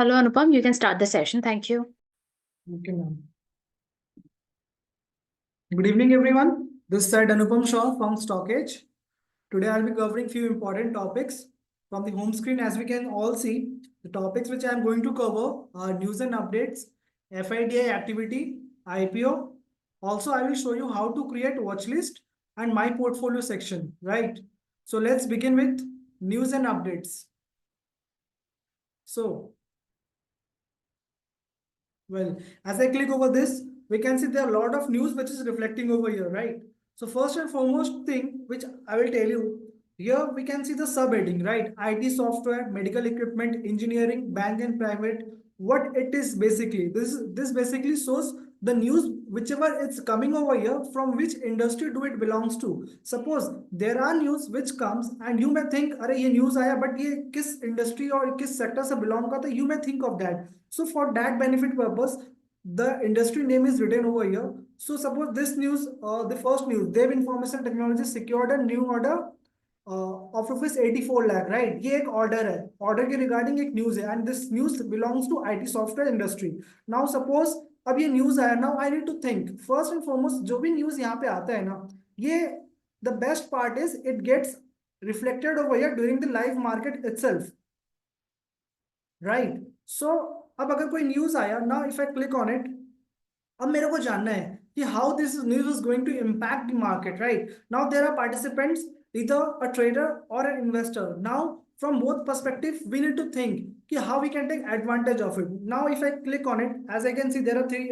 Hello, Anupam. You can start the session. Thank you. Okay, ma'am. Good evening, everyone. This side Anupam Shaw from Stockage. Today I'll be covering few important topics from the home screen. As we can all see, the topics which I am going to cover are news and updates, FIDI activity, IPO. Also, I will show you how to create watch list and my portfolio section, right? So let's begin with news and updates. So, well, as I click over this, we can see there are a lot of news which is reflecting over here, right? So first and foremost thing which I will tell you, here we can see the subheading, right? IT software, medical equipment, engineering, bank and private. What it is basically, this basically shows the news whichever it's coming over here from which industry do it belongs to. Suppose there are news which comes and you may think, अरे ये news आया but ये किस industry और किस sector से belong करता है, you may think of that. So for that benefit purpose, the industry name is written over here. So suppose this news, the first news, Dev Information Technology secured a new order of rupees 84 lakh, right? ये एक order है. Order के regarding एक news है, and this news belongs to IT software industry. Now suppose अब ये news आया, now I need to think. First and foremost, जो भी news यहाँ पे आता है ना, ये the best part is it gets reflected over here during the live market itself, right? So अब अगर कोई न्यूज आया ना, if I click on it, अब मेरे को जानना है कि how this news is going to impact the market, right? Now there are participants, either a trader or an investor. Now from both perspective we need to think कि how we can take advantage of it. Now if I click on it, as I can see there are three,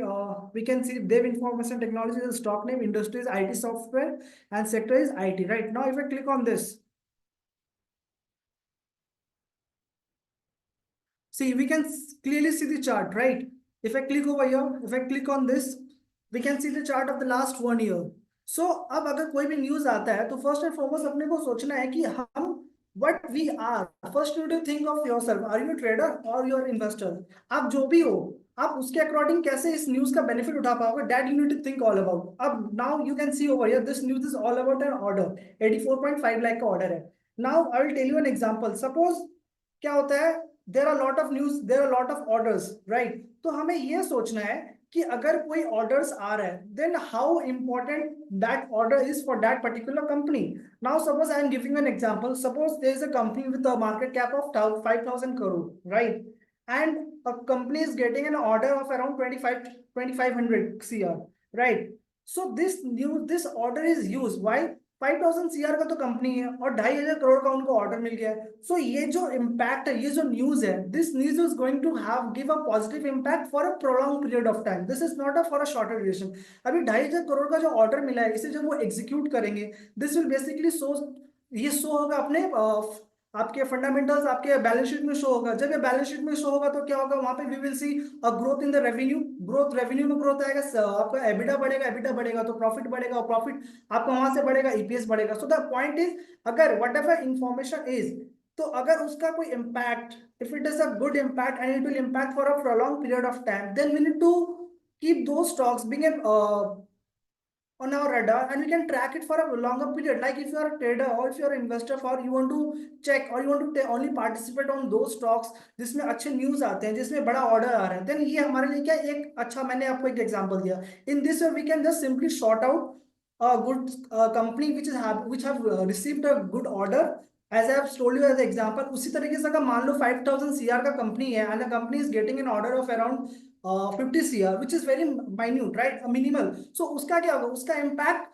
we can see Dev Information Technology is stock name, industry is IT software, and sector is IT, right? Now if I click on this, see, we can clearly see the chart, right? If I click over here, if I click on this, we can see the chart of the last 1 year. So अब अगर कोई भी news आता है तो first and foremost अपने को सोचना है कि हम what we are. First you need to think of yourself. Are you a trader or you are investor? आप जो भी हो, आप उसके अकॉर्डिंग कैसे इस न्यूज का बेनिफिट उठा पाओगे, that you need to think all about. अब now you can see over here, this news is all about an order. 84.5 lakh का ऑर्डर है. Now I will tell you an example. Suppose क्या होता है, there are lot of news, there are lot of orders, right? तो हमें यह सोचना है कि अगर कोई ऑर्डर्स आ रहा है, then how important that order is for that particular company. Now suppose I am giving an example. Suppose there is a company with a market cap of 5000 crore, right? And a company is getting an order of around 2500 cr, right? So this order is used. Why? 5000 CR का तो company है और 2500 करोड़ का उनको order मिल गया है. सो ये जो इम्पैक्ट है, ये जो न्यूज है, this news is going to have give a positive impact for a prolong period of time. This is not a for a shorter duration. अभी 2500 करोड़ का जो ऑर्डर मिला है, इसे जब वो एग्जीक्यूट करेंगे, दिस विल बेसिकली शो, ये शो होगा अपने आपके फंडामेंटल्स, आपके बैलेंस शीट में शो होगा. जब ये बैलेंस शीट में शो होगा तो क्या होगा, वहां पे we will see a growth in the revenue. Growth, revenue में ग्रोथ आएगा, आपका एबिटा बढ़ेगा, एबिटा बढ़ेगा तो प्रॉफिट बढ़ेगा, और प्रॉफिट आपका वहां से बढ़ेगा, ईपीएस बढ़ेगा. सो द पॉइंट इज, अगर वट एवर इंफॉर्मेशन इज, तो अगर उसका कोई impact, if it is a good impact and it will impact for a prolong period of time, then we need to keep those stocks being on our radar, and we can track it for a longer period. Like if you are a trader or if you are an investor, for you want to check or you want to only participate on those stocks जिसमें अच्छे news आते हैं, जिसमें बड़ा order आ रहा है, then ये हमारे लिए क्या एक अच्छा, मैंने आपको एक एग्जांपल दिया. In this way we can just simply short out a good company which have received a good order, as I have told you as an example. उसी तरीके से अगर मान लो 5000 CR का कंपनी है and the company is getting an order of around 50 CR, which is very minute, right? Minimal. So उसका क्या होगा, उसका इम्पैक्ट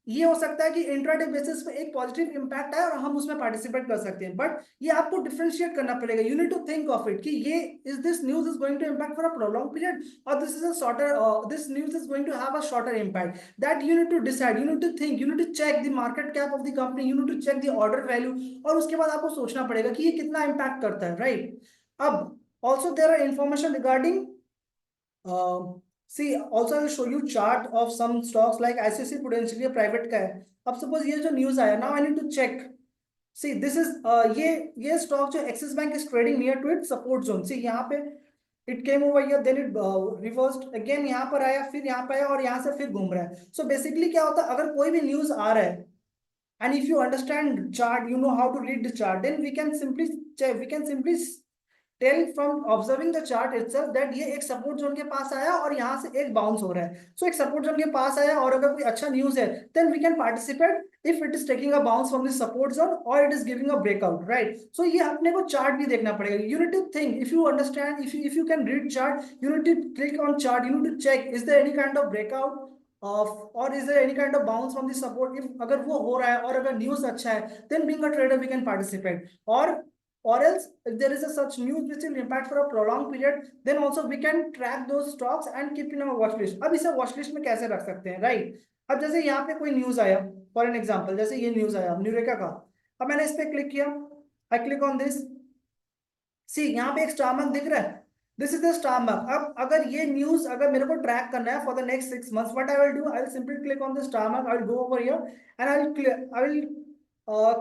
ये हो सकता है कि इंट्राडे बेसिस पे एक पॉजिटिव इंपैक्ट है और हम उसमें पार्टिसिपेट कर सकते हैं. बट ये आपको डिफरेंशिएट करना पड़ेगा. You need to think of it कि ये is this news is going to impact for a prolong period, और this is a shorter, this news is going to have a shorter impact. That you need to decide, you need to think, you need to check the market cap of the company, you need to check the order value, और उसके बाद आपको सोचना पड़ेगा कि ये कितना impact करता है, राइट? अब also there are information regarding, see, also I will show you chart of some stocks like ICICI Prudential, ये प्राइवेट का है. अब सपोज ये जो न्यूज आया, now I need to check. See this is, ये स्टॉक जो Axis Bank is trading near to it support zone. See यहाँ पे it came over here, then it reversed again, यहाँ पर आया, फिर यहाँ पे आया, और यहाँ से फिर घूम रहा है. सो बेसिकली क्या होता है, अगर कोई भी न्यूज आ रहा है and if you understand chart, you know how to read the chart, then we can simply check, we can simply tell from observing the chart itself that ये एक सपोर्ट जोन के पास आया और यहाँ से एक बाउंस हो रहा है। सो एक सपोर्ट जोन के पास आया और अगर कोई अच्छा न्यूज है then we can participate if it is taking a bounce from the support zone or it is giving a breakout, right? So ये अपने को चार्ट भी देखना पड़ेगा। You need to think, if you understand, if you can read chart, you need to click on chart, you need to check is there any kind of breakout of or is there any kind of bounce from the support। if अगर वो हो रहा है और अगर news अच्छा है then being a trader we can participate, or else if there is a such news which will impact for a prolonged period then also we can track those stocks and keep in our watch list। अब इसे watch list में कैसे रख सकते हैं, right? अब जैसे यहाँ पे कोई न्यूज आया फॉर एन एग्जाम्पल, जैसे ये न्यूज आया न्यूरेका का, अब मैंने इस पे क्लिक किया, आई क्लिक ऑन दिस, सी यहाँ पे एक स्टार मार्क दिख रहा है, this is the star mark. अब अगर ये न्यूज अगर मेरे को ट्रैक करना है for the next 6 months, what I will do, I will simply click on the star mark, I will go over here and I will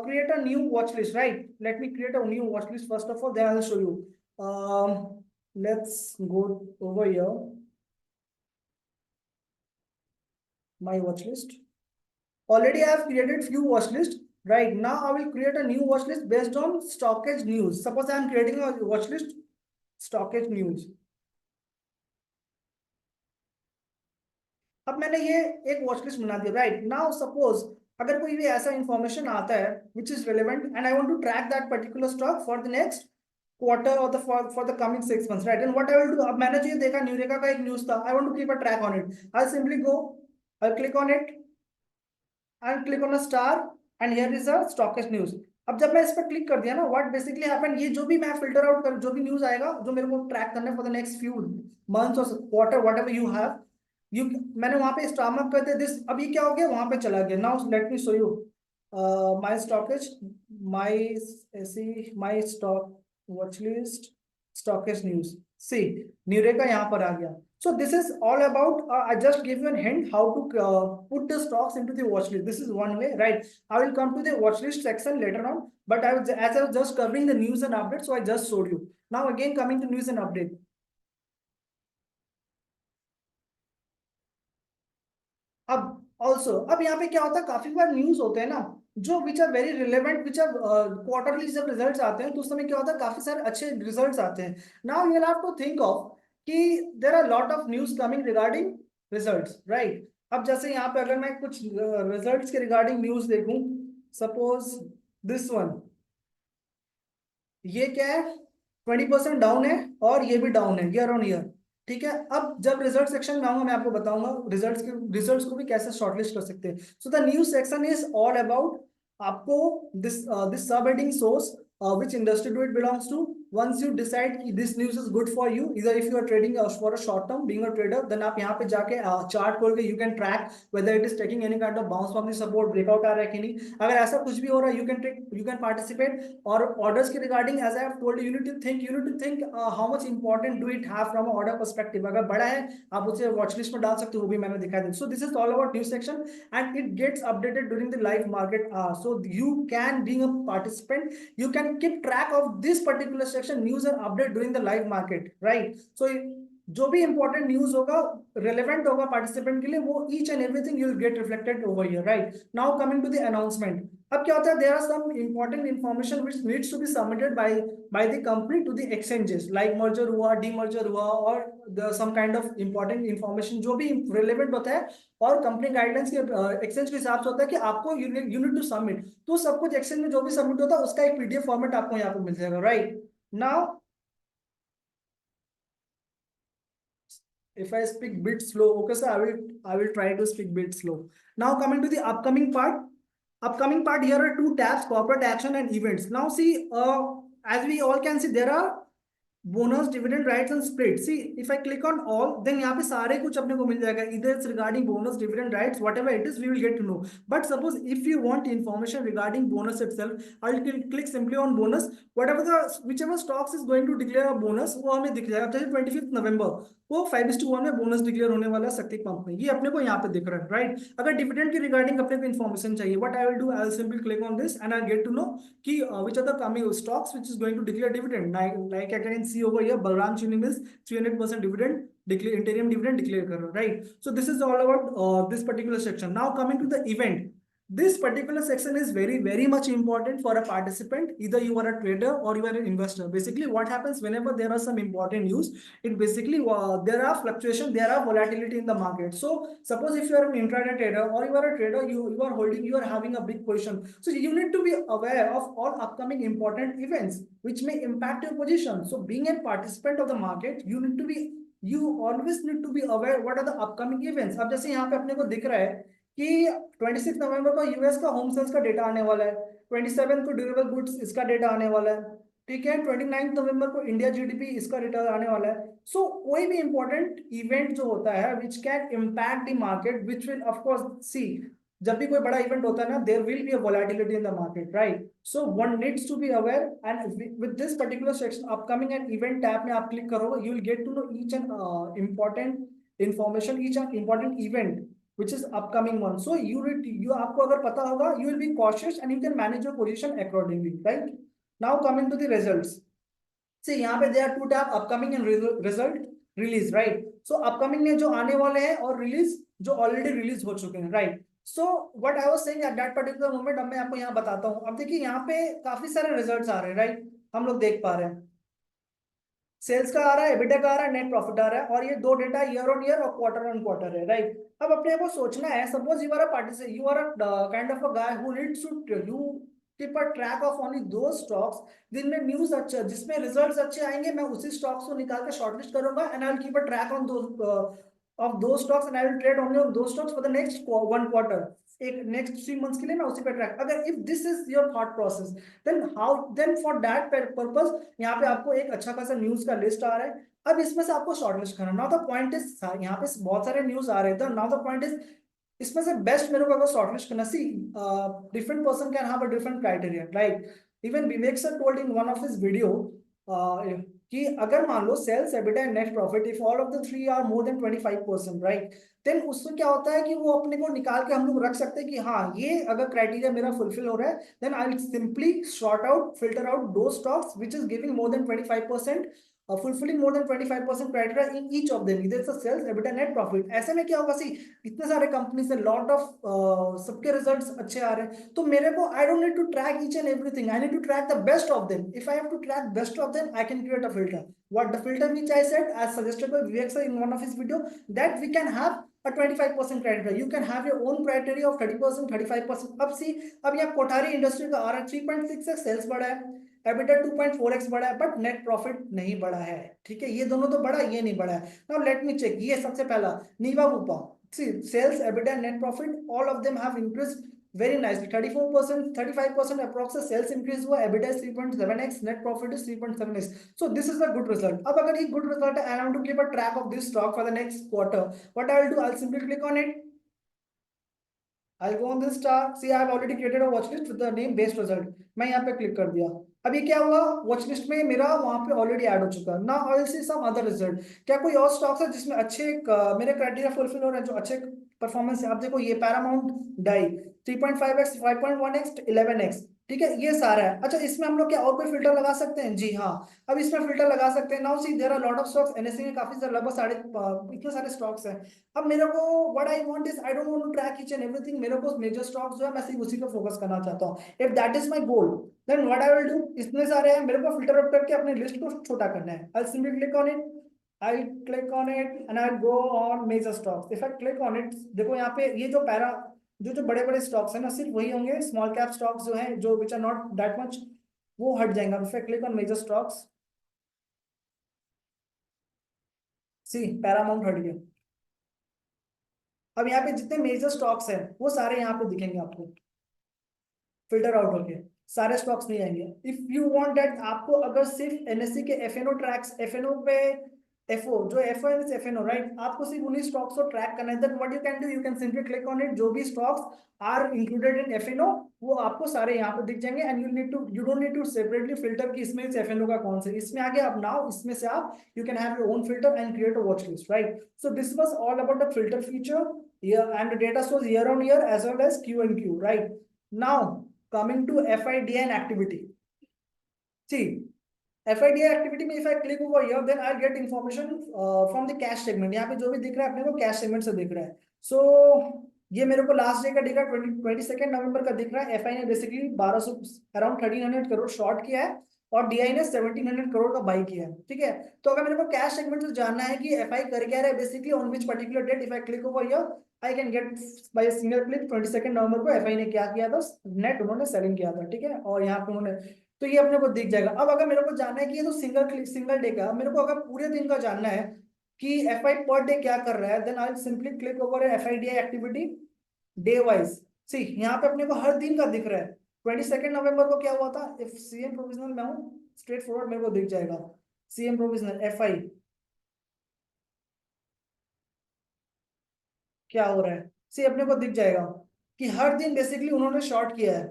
create a new watch list, right? Let me create a new watch list first of all, then I will show you. Let's go over here, my watch list. Already I have created few watch list, right? Now I will create a new watch list based on stockage news. Suppose I am creating a watch list stockage news. अब मैंने ये एक watch list बना दिया, right? Now suppose अगर कोई भी ऐसा इंफॉर्मेशन आता है which is relevant and I want to track that particular stock for the next quarter और for the coming 6 months, right? And what I will do, अब मैंने जो ये देखा न्यूरेका का एक न्यूज था, I want to keep a track on it, I simply go, I click on it and click on a star and here is a stockist news। अब जब मैं इस पर क्लिक कर दिया ना, व्हाट बेसिकली हैपन, ये जो भी मैं फिल्टर आउट कर, जो भी न्यूज आएगा जो मेरे को ट्रैक करना है for the next few months और quarter whatever you have, you, मैंने वहां पे स्टार मार्क कर दिया दिस, अब ये क्या हो गया वहां पे चला गया। Now let me show you my StockEdge, my ऐसी my stock watch list stockist news, see Neureka यहाँ पर आ गया। So this is all about, I just gave you a hint how to put the stocks into the watch list. This is one way, right? I will come to the watch list section later on, but as I was just covering the news and updates, so I just showed you. Now again coming to news and update. अब यहाँ पे क्या होता है, काफी बार news होते हैं ना जो which are very relevant, which are quarterly जब रिजल्ट्स आते हैं तो उस समय क्या होता है काफी सारे अच्छे रिजल्ट्स आते हैं। Now you have to think of कि there are lot of news coming regarding results, right? अब जैसे यहाँ पे अगर मैं कुछ रिजल्ट्स के रिगार्डिंग न्यूज देखूं, सपोज दिस वन, ये क्या है 20% डाउन है और ये भी डाउन है ईयर ऑन ईयर, ठीक है? अब जब रिजल्ट सेक्शन में आऊंगा मैं आपको बताऊंगा रिजल्ट्स को भी कैसे शॉर्टलिस्ट कर सकते हैं। So the news section is all about आपको दिस सब heading source which industry do it belongs to। once you decide कि this news is good for you, either if you are trading for a short term being a trader, then आप यहाँ पे जाके chart खोल के you can track whether it is taking any kind of bounce from the support, breakout आ रहा है कि नहीं। अगर ऐसा कुछ भी हो रहा है you can participate। और orders के regarding as I have told you, you need to think how much important do it have from a order perspective। अगर बड़ा है आप उसे watch list में डाल सकते हो, वो भी मैंने दिखा दिया। so this is all about news section and it gets updated during the live market so you can being a participant, you can keep track of this particular section news and update during the live market, right? So जो भी important news होगा relevant होगा participant के लिए, वो each and everything you will get reflected over here, right? Now coming to the announcement. अब क्या होता है, there are some important information which needs to be submitted by the company to the exchanges, like merger हुआ, demerger हुआ और some kind of important information जो भी relevant होता है और कंपनी गाइडलाइंस के एक्सचेंज के हिसाब से होता है कि आपको यू नीड टू सबमिट। तो सब कुछ एक्सचेंज में जो भी सबमिट होता है उसका एक पीडीएफ फॉर्मेट आपको यहाँ पे मिल जाएगा, right? Now if I speak bit slow, okay sir, I will try to speak bit slow. Now coming to the upcoming part, here are two tabs, corporate action and events। Now see, as we all can see, there are bonus, dividend, rights and split. See if I click on all then यहाँ पे सारे कुछ अपने को मिल जाएगा, इधर it's regarding bonus, dividend, rights, whatever it is we will get to know. But suppose if you want information regarding bonus itself, I will click simply on bonus, whatever the whichever stocks is going to declare a bonus वो हमें दिख जाएगा। जैसे 25 नवंबर वो 5:1 में bonus declare होने वाला शक्ति पंप में, ये अपने को यहाँ पे दिख रहा है, राइट? अगर डिविडेंड की रिगार्डिंग अपने को इन्फॉर्मेशन चाहिए, what I will do, I will simply click on this and I get to know कि which are the coming stocks which is going to declare dividend, like I can see over here Balram Chini Mills 300% dividend declare, interim dividend declare कर रहा है, right? So this is all about this particular section। Now coming to the event, This particular section is very much important for a participant. Either you are a trader or you are an investor. Basically, what happens whenever there are some important news, it basically there are fluctuation, there are volatility in the market. So suppose if you are an intraday trader or you are a trader, you are having a big position. So you need to be aware of all upcoming important events which may impact your position. So being a participant of the market, you always need to be aware what are the upcoming events. अब जैसे यहाँ पे अपने को दिख रहा है कि 26 नवंबर को यूएस का होम सेल्स का डेटा आने वाला है, 27 को ड्यूरेबल गुड्स इसका डेटा आने वाला है, ठीक है, 29 नवंबर को इंडिया जीडीपी इसका डेटा आने वाला है. सो कोई भी इंपॉर्टेंट इवेंट जो होता है which can impact the market, which will of course see, जब भी कोई बड़ा इवेंट होता है ना, there will be a volatility in the market, right. So one needs to be aware and with this particular section upcoming and event tab में आप click करोगे, you will get to know each and important information, each and important event which is upcoming one. So you आपको अगर पता होगा, you will be cautious and you can manage your position accordingly, right. Now coming to the results. See यहाँ पे there are two tab, upcoming and result release, right. So upcoming में जो आने वाले हैं और release जो already release हो चुके हैं, right. So what I was saying at that particular moment, अब मैं आपको यहाँ बताता हूँ. अब देखिए यहाँ पे काफी सारे रिजल्ट्स आ रहे हैं, राइट, हम लोग देख पा रहे हैं. सेल्स का आ रहा है, एबिटा का आ रहा है, नेट प्रॉफिट आ रहा है, और ये दो डेटा ईयर ऑन ईयर और क्वार्टर ऑन क्वार्टर है, राइट. अब अपने को सोचना है, suppose you are a participant, you are a kind of a guy who needs to you keep a track of only दो स्टॉक्स जिनमें न्यूज अच्छा, जिसमें रिजल्ट्स अच्छे आएंगे, मैं उसी स्टॉक्स को निकाल के शॉर्टलिस्ट करूंगा and I will keep a track on दो of those stocks and I will trade only on those stocks for the next one quarter, एक next 3 months के लिए मैं उसी पे ट्रैक. अगर if this is your thought process, then for that purpose यहाँ पे आपको एक अच्छा खासा न्यूज का लिस्ट आ रहा है. अब इसमें से आपको शॉर्टलिस्ट करना. नाउ द पॉइंट इज, यहाँ पे बहुत सारे न्यूज आ रहे थे. नाउ द पॉइंट इज, इसमें से बेस्ट मेरे को अगर शॉर्टलिस्ट करना, see different person can have a different criteria, right. Even Vivek sir told in one of his video कि अगर मान लो sales, EBITDA and net profit, if all of the three are more than 25%, right, then उसमें क्या होता है कि वो अपने को निकाल के हम लोग रख सकते हैं कि हाँ, ये अगर क्राइटेरिया मेरा फुलफिल हो रहा है, then I will simply short out, filter out दो stocks which is giving more than 25%, fulfilling more than 25% criteria in each of them, either it's a sales, EBITDA, net profit. ऐसे में क्या होगा, सी इतने सारे कंपनीज है, लॉट ऑफ सबके results अच्छे आ रहे हैं, तो मेरे को I don't need to track each and everything, I need to track the best of them. If I have to track best of them, I can create a filter. What the filter which I said, as suggested by Vivek sir in one of his video, that we can have a 25% criteria. You can have your own criteria of 30%, 35%. अब सी, अब यहाँ Kothari industry का आ रहा है 3.6x sales बढ़ा है, EBITDA 2.4x बढ़ा है, बट नेट प्रॉफिट नहीं बढ़ा है, ठीक है. ये दोनों तो बढ़ा, ये नहीं बढ़ा है. Now let me check. ये सबसे पहला नीवा वूपा, see sales, EBITDA, net profit, all of them have increased very nicely. 34%, 35% approx sales increase हुआ, EBITDA is 3.7x, net profit is 3.7x. So this is a good result. अब अगर ये good result है, I want to keep a track of this stock for the next quarter. What I will do, I'll simply click on it. I'll go on this star. See, I have already created a watch list with the name based result. मैं यहाँ पे click कर दिया. अब ये क्या हुआ, watch list में मेरा वहां पे ऑलरेडी ऐड हो चुका है. Now I will see some other result. क्या कोई और स्टॉक्स है जिसमें अच्छे मेरे क्राइटेरिया फुलफिल हो रहे हैं, जो अच्छे परफॉर्मेंस है. आप देखो ये Paramount die 3.5x, 5.1x, 11x, ठीक है, ये सारा है. अच्छा, इसमें हम लोग क्या और कोई फिल्टर लगा सकते हैं? जी हाँ, अब इसमें फिल्टर लगा सकते हैं. Now see there are lot of stocks, NSC में काफी सारे, लगभग साढ़े इतने सारे स्टॉक्स हैं. अब मेरे को what I want is, I don't want to track each and everything. मेरे को मेजर स्टॉक्स जो है मैं सिर्फ उसी पे फोकस करना चाहता हूँ. If that is my goal, then what I will do, इतने सारे हैं, मेरे को फिल्टर आउट करके अपने लिस्ट को छोटा करना है. I simply click on it, I click on it and I go on major stocks. If I click on it, देखो यहाँ पे ये जो पैरा, जो बड़े बड़े स्टॉक्स हैं ना, सिर्फ वही होंगे. स्मॉल कैप स्टॉक्स जो हैं, जो which are not that much, वो हट जाएंगे. If I click on major stocks, see Paramount हट गया. अब यहाँ पे जितने मेजर स्टॉक्स हैं वो सारे यहाँ पे दिखेंगे आपको, फिल्टर आउट होके सारे स्टॉक्स नहीं आएंगे. इफ यू वांट दैट, आपको अगर सिर्फ एनएससी के एफएनओ ट्रैक्स, एफएनओ पे एफओ, जो एफओ है एफएनओ, राइट, आपको सिर्फ उन्हीं स्टॉक्स को ट्रैक करना है. Then what you can do, you can simply click on it. जो भी stocks are included in FNO, वो आपको सारे यहाँ पे दिख जाएंगे. And you don't need to separately filter कि इसमें से एफएनओ का कौन से, इसमें आगे आप नाउ इसमें से आप you can have your own filter and create a watch list, right. So this was all about the filter feature. And the data shows year on year as well as Q and Q, right. Now coming to FIDI and activity. See, FIDI activity में if I click over here, then I'll get information from the cash segment. यहाँ पे जो भी दिख रहा है अपने को कैश सेगमेंट से दिख रहा है. So ये मेरे को लास्ट डे का दिख रहा है 22 नवंबर का दिख रहा है। एफआई ने बेसिकली 1200 अराउंड 1300 करोड़ शॉर्ट किया है और डीआई ने 1700 करोड़ का बाई किया है। ठीक है, तो अगर मेरे को कैश सेगमेंट से जानना है कि एफआई कर क्या रहा है basically on which particular date, if I click over here I can get by single click 22 नवंबर को एफआई ने क्या किया था, नेट उन्होंने सेलिंग किया था। ठीक है, और यहाँ पे उन्होंने, तो ये अपने को दिख जाएगा। अब अगर मेरे को जानना है कि ये तो सिंगल डे का, मेरे को अगर पूरे दिन का जानना है कि एफआई पर डे क्या कर रहा है, then I simply click over FI D activity day wise. See यहाँ पे अपने को हर दिन का दिख रहा है। 22 नवंबर को क्या हुआ था, इफ सीएम प्रोविजनल में हूँ स्ट्रेट फॉरवर्ड मेरे को दिख जाएगा, सीएम प्रोविजनल एफआई क्या हो रहा है, सी अपने को दिख जाएगा कि हर दिन बेसिकली उन्होंने शॉर्ट किया है।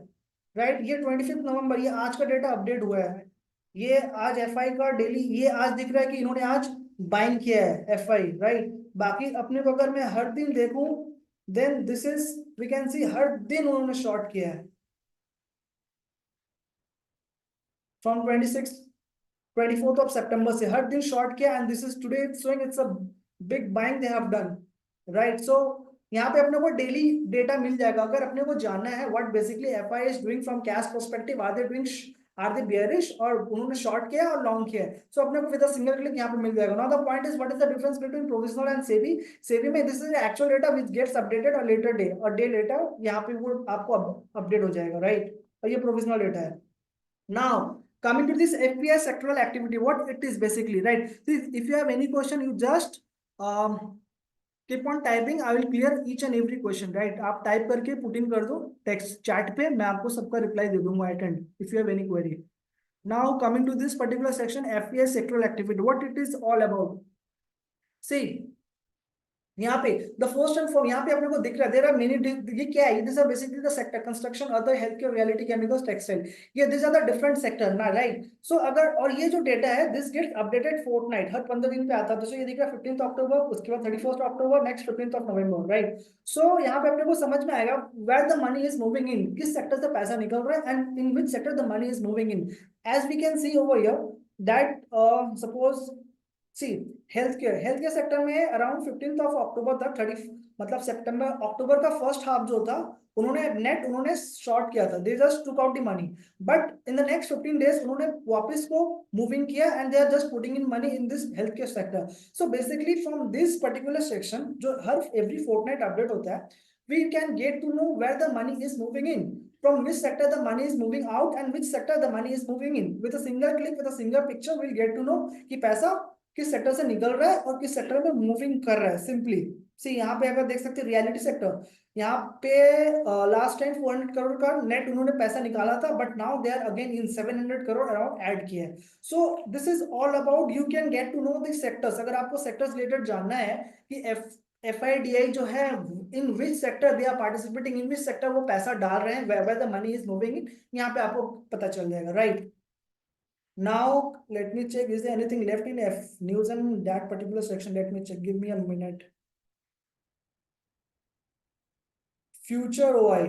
राइट, ये 25 नवंबर, ये आज का डेटा अपडेट हुआ है। ये आज एफआई का डेली, ये आज दिख रहा है कि इन्होंने आज बाइंग किया है एफआई। राइट, बाकी अपने को अगर मैं हर दिन देखूं, then this is we can see हर दिन उन्होंने शॉर्ट किया है फ्रॉम 24th of September से हर दिन शॉर्ट किया, and this is today showing it's a big buying they have done. Right, so यहाँ पे अपने को डेली डेटा मिल जाएगा। अगर अपने को जानना है what basically FI is doing from cash perspective, are they bearish और उन्होंने शॉर्ट किया और लॉन्ग किया है, सो अपने को विद अ सिंगल क्लिक यहाँ पे मिल जाएगा। Now the point is what is the difference between provisional and SEBI. SEBI में this is actual data which gets updated और लेटर डे, और डे लेटर यहाँ पे वो आपको अपडेट हो जाएगा। राइट, और ये प्रोविजनल डेटा है। Now, coming to this FPI sectoral activity, what it is basically, right? See, if you have any question, you just keep on typing. I will clear each and every question, right? आप type करके put in कर दो text chat पे, मैं आपको सबका reply दे दूंगा attend if you have any query. Now, coming to this particular section, FPI sectoral activity, what it is all about? See, यहाँ पे द फर्स्ट एंड फॉर यहाँ पे अपने को दिख रहा है देयर आर मेनी, ये क्या है, this are basically the sector construction, other health care, reality, chemicals, textile, ये this are the different sector ना। राइट, सो अगर, और ये जो डेटा है दिस गेट्स अपडेटेड फोर्टनाइट, हर 15 दिन पे आता है। तो ये दिख रहा है 15th अक्टूबर, उसके बाद 31st October, next 15th of November. Right, so यहाँ पे अपने को समझ में आएगा where the money is moving in, किस सेक्टर से पैसा निकल रहा है and in which sector the money is moving in. As we can see over here that suppose see health care sector में अराउंड 15th ऑफ अक्टूबर तक 30, मतलब सितंबर अक्टूबर का फर्स्ट हाफ जो था, उन्होंने शॉर्ट किया था, they just took out the money, but in the next 15 days उन्होंने वापस को मूविंग किया and they are just putting in money in this health care sector. So basically from this particular section जो हर every Fortnite update होता है, we can get to know where the money is moving in, from which sector the money is moving out and which sector the money is moving in. With a single click, with a single picture, we'll get to know कि पैसा किस sector से निकल रहा है और किस sector में मूविंग कर रहा है। सिंपली सी यहाँ पे अगर देख सकते हैं रियलिटी सेक्टर, यहाँ पे लास्ट टाइम 400 करोड़ का नेट उन्होंने पैसा निकाला था, but now they are again in 700 crore around add किया है। So this is all about, you can get to know this sectors. अगर आपको सेक्टर्स रिलेटेड जानना है कि एफआईडीआई जो है in which sector they are participating, in which sector वो पैसा डाल रहे हैं, where the money is moving in, यहाँ पे आपको पता चल जाएगा। Right, now let me check, is there anything left in F news and that particular section? Let me check, give me a minute. Future OI,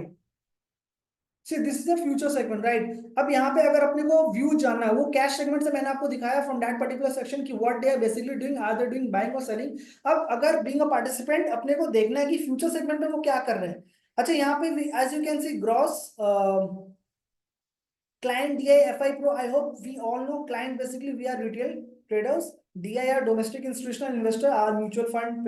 see this is the future segment, right? अब यहाँ पे अगर अपने को view जानना है, वो cash segment से मैंने आपको दिखाया फ्रॉम दैट पर्टिकुलर सेक्शन कि what they are basically doing, are they doing buying और सेलिंग। अब अगर बीइंग अ पार्टिसिपेंट अपने को देखना है कि फ्यूचर सेगमेंट में वो क्या कर रहे हैं। अच्छा, यहाँ पे as you can see gross client DI FI Pro, I hope we all know client basically we are retail traders, DI are domestic institutional investor, are mutual fund,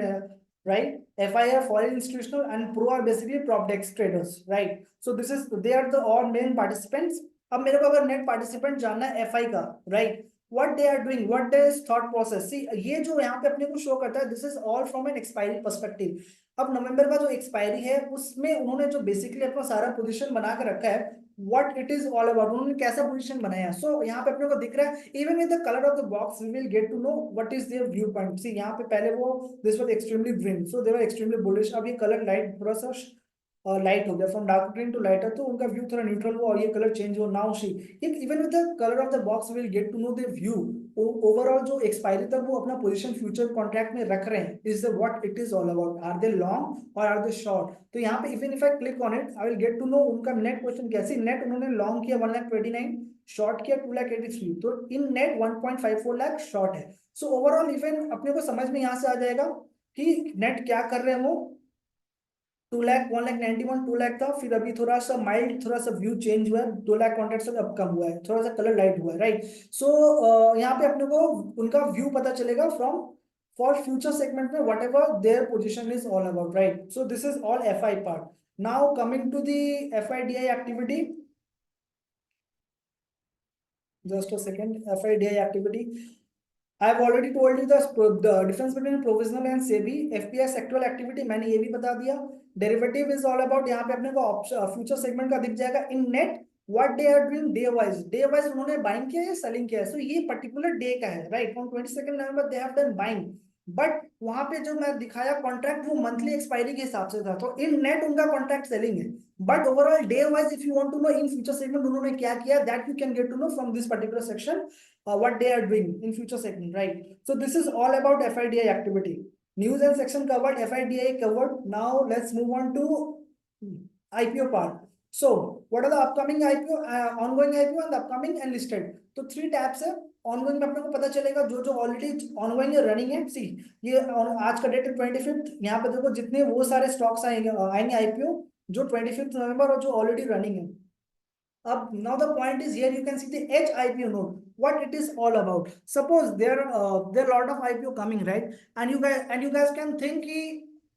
right? FI are foreign institutional, and Pro are basically prop desk traders, right? So this is, they are the all main participants. अब मेरे को अगर net participant जानना है FI का, right, what they are doing, what their thought process, see ये जो यहाँ पे अपने को शो करता है, this is all from an expiry perspective। अब नवंबर का जो एक्सपायरी है उसमें उन्होंने जो बेसिकली अपना सारा पोजीशन बना के रखा है, what it is all about, उन्होंने कैसा पोजीशन बनाया। सो यहाँ पे अपने को दिख रहा है even with the colour of the box we will get to know what is their view point. See यहाँ पे पहले वो this was extremely green, so they were extremely bullish. अब ये कलर लाइट थोड़ा सा लाइट हो गया, from dark green to lighter, तो उनका व्यू थोड़ा न्यूट्रल हुआ और ये कलर चेंज हो। Now she even with the colour of the box will get to know the view overall, जो एक्सपायरी तक वो अपना पोजीशन फ्यूचर कॉन्ट्रैक्ट में रख रहे हैं, is the what it is all about, are they long और आर दे शॉर्ट। तो यहाँ पे even if I click on it I will get to know उनका नेट पोजीशन कैसी। नेट उन्होंने लॉन्ग किया 1,29,000, शॉर्ट किया 2,83,000, तो इन नेट 1.54 लाख शॉर्ट है। सो ओवरऑल इवन अपने को समझ में यहाँ से आ जाएगा कि नेट क्या कर रहे हैं वो। 2 लाख 1,91 2 लाख था, फिर अभी थोड़ा सा माइल्ड, थोड़ा सा व्यू चेंज हुआ है, 2 लाख कॉन्ट्रैक्ट से अब कम हुआ है, थोड़ा सा कलर लाइट हुआ है, राइट। सो यहाँ पे अपने को उनका व्यू पता चलेगा फ्रॉम फॉर फ्यूचर सेगमेंट में whatever their position is all about, right. So this is all F I part. Now coming to the F I D I activity, just a second, FIDI activity. I have already told you the difference between provisional and SEBI. FPI sectoral activity मैंने ये भी बता दिया। Derivative is all about, यहाँ पे अपने को future segment का दिख जाएगा in net what they are doing day wise उन्होंने बाइंग किया है, सेलिंग किया है। सो ये पर्टिकुलर डे का है, right. On 22 November they have done buying, but वहां पे जो मैं दिखाया कॉन्ट्रैक्ट वो मंथली एक्सपायरी के हिसाब से था, तो इन नेट उनका कॉन्ट्रैक्ट सेलिंग है। But overall day wise if you want to know in future segment उन्होंने क्या किया, that you can get to know from this particular section what they are doing in future segment, right? So this is all about FIDI activity. News and section covered, FIDI covered. Now let's move on to IPO part. So what are the upcoming IPO, ongoing IPO and upcoming and listed? तो 3 tabs है। Ongoing में अपने को पता चलेगा जो जो already ongoing है, रनिंग है। सी ये आज का डेट है 25th, यहाँ पे देखो जितने वो सारे स्टॉक्स आएंगे आईपीओ जो 25th नवंबर और जो ऑलरेडी रनिंग है। Now the point is here you can see the H IPO node, what it is all about. Suppose there are lot of IPO coming, right? And you guys can think कि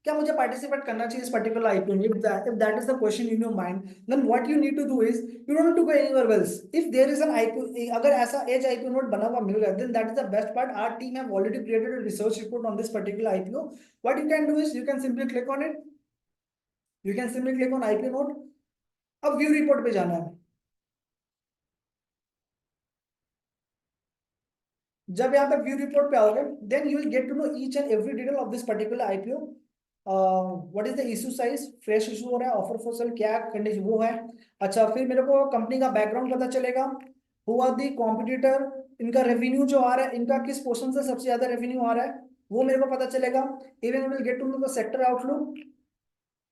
क्या मुझे participate करना चाहिए इस particular IPO में? If that is the question in your mind, then what you need to do is you don't need to go anywhere else. If there is an IPO, अगर ऐसा H IPO node बना हुआ मिल रहा है, then that is the best part. Our team have already created a research report on this particular IPO. What you can do is you can simply click on it. You can simply click on IPO node. अब view report पे जाना है। जब यहाँ पे view report पे आओगे then you will get to know each and every detail of this particular IPO. What is the issue size, fresh issue हो रहा है, ऑफर फॉर सेल क्या कंडीशन वो है। अच्छा, फिर मेरे को कंपनी का बैकग्राउंड पता चलेगा, हु आर दी कॉम्पिटिटर, इनका रेवेन्यू जो आ रहा है, इनका किस पोर्शन से सबसे ज्यादा रेवेन्यू आ रहा है वो मेरे को पता चलेगा। Even will get to know the sector outlook,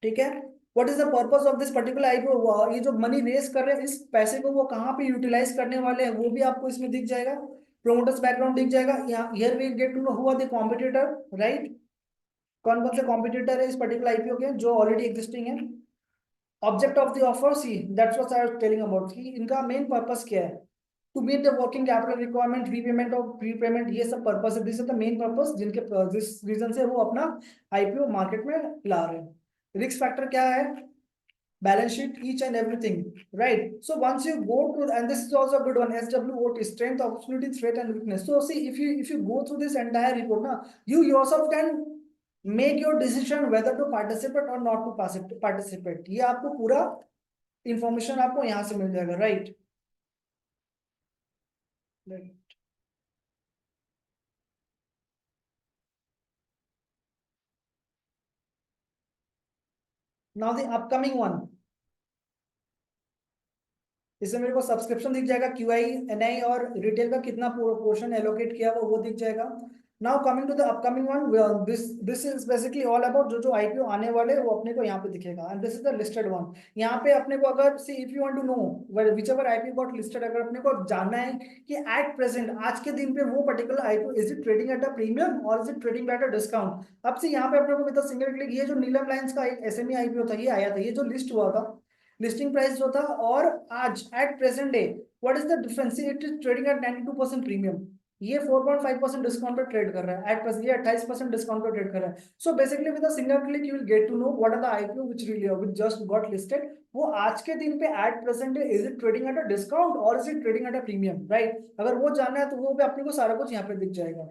ठीक है। What is the purpose of this particular IPO, ये जो मनी रेस कर रहे हैं इस पैसे को वो कहाँ पे यूटिलाइज करने वाले हैं वो भी आपको इसमें दिख जाएगा। प्रोमोटर्स बैकग्राउंड दिख जाएगा। यहाँ here we get to know who are the competitor, right. कौन कौन से कॉम्पिटिटर है इस पर्टिकुलर आईपीओ के जो ऑलरेडी एग्जिस्टिंग है। Object of the offer, see that's what I was telling about कि इनका मेन पर्पस क्या है, to meet the working capital requirement, repayment of prepayment, ये सब पर्पस है। This is the main purpose जिनके जिस रीजन से वो अपना आईपीओ मार्केट में ला रहे हैं। रिस्क फैक्टर क्या है, balance sheet, each and everything, right? So once you go to, and this is also a good one, SWOT, strength, opportunity, threat and weakness. So see, if you go through this entire report now, you yourself can make your decision whether to participate or not to participate. ये आपको पूरा information आपको यहाँ से मिल जाएगा, right? Now the upcoming one, इसमें मेरे को सब्सक्रिप्शन दिख जाएगा, क्यूआई एनआई और रिटेल का कितना पोर्शन एलोकेट किया वो दिख जाएगा। Now coming to the upcoming one, this is basically all about जो जो आईपीओ आने वाले वो अपने को यहाँ पे दिखेगा, and this is the listed one. यहाँ पे अपने को अगर see if you want to know whichever IPO got listed, अगर अपने को जानना है कि एट प्रेजेंट आज के दिन पे वो particular IPO is it trading at a premium और is it trading at a discount. अब से यहाँ पे अपने को विद सिंगल क्लिक ये जो नीलम लाइंस का एसएमई आईपीओ था ये आया था, ये जो लिस्ट हुआ था, लिस्टिंग प्राइस जो था और आज eight present day what is the difference, it is trading at 92% premium, ये 4.5% डिस्काउंट पे ट्रेड कर रहा है एट प्रेजेंट, ये 28% डिस्काउंट पे ट्रेड कर रहा है। So basically with a single click you will get to know what are the IPO which just got listed, वो आज के दिन पे at present day is it trading at a discount और is it trading at a premium, right. अगर वो जानना है तो वो भी अपने को सारा कुछ यहाँ पे दिख जाएगा।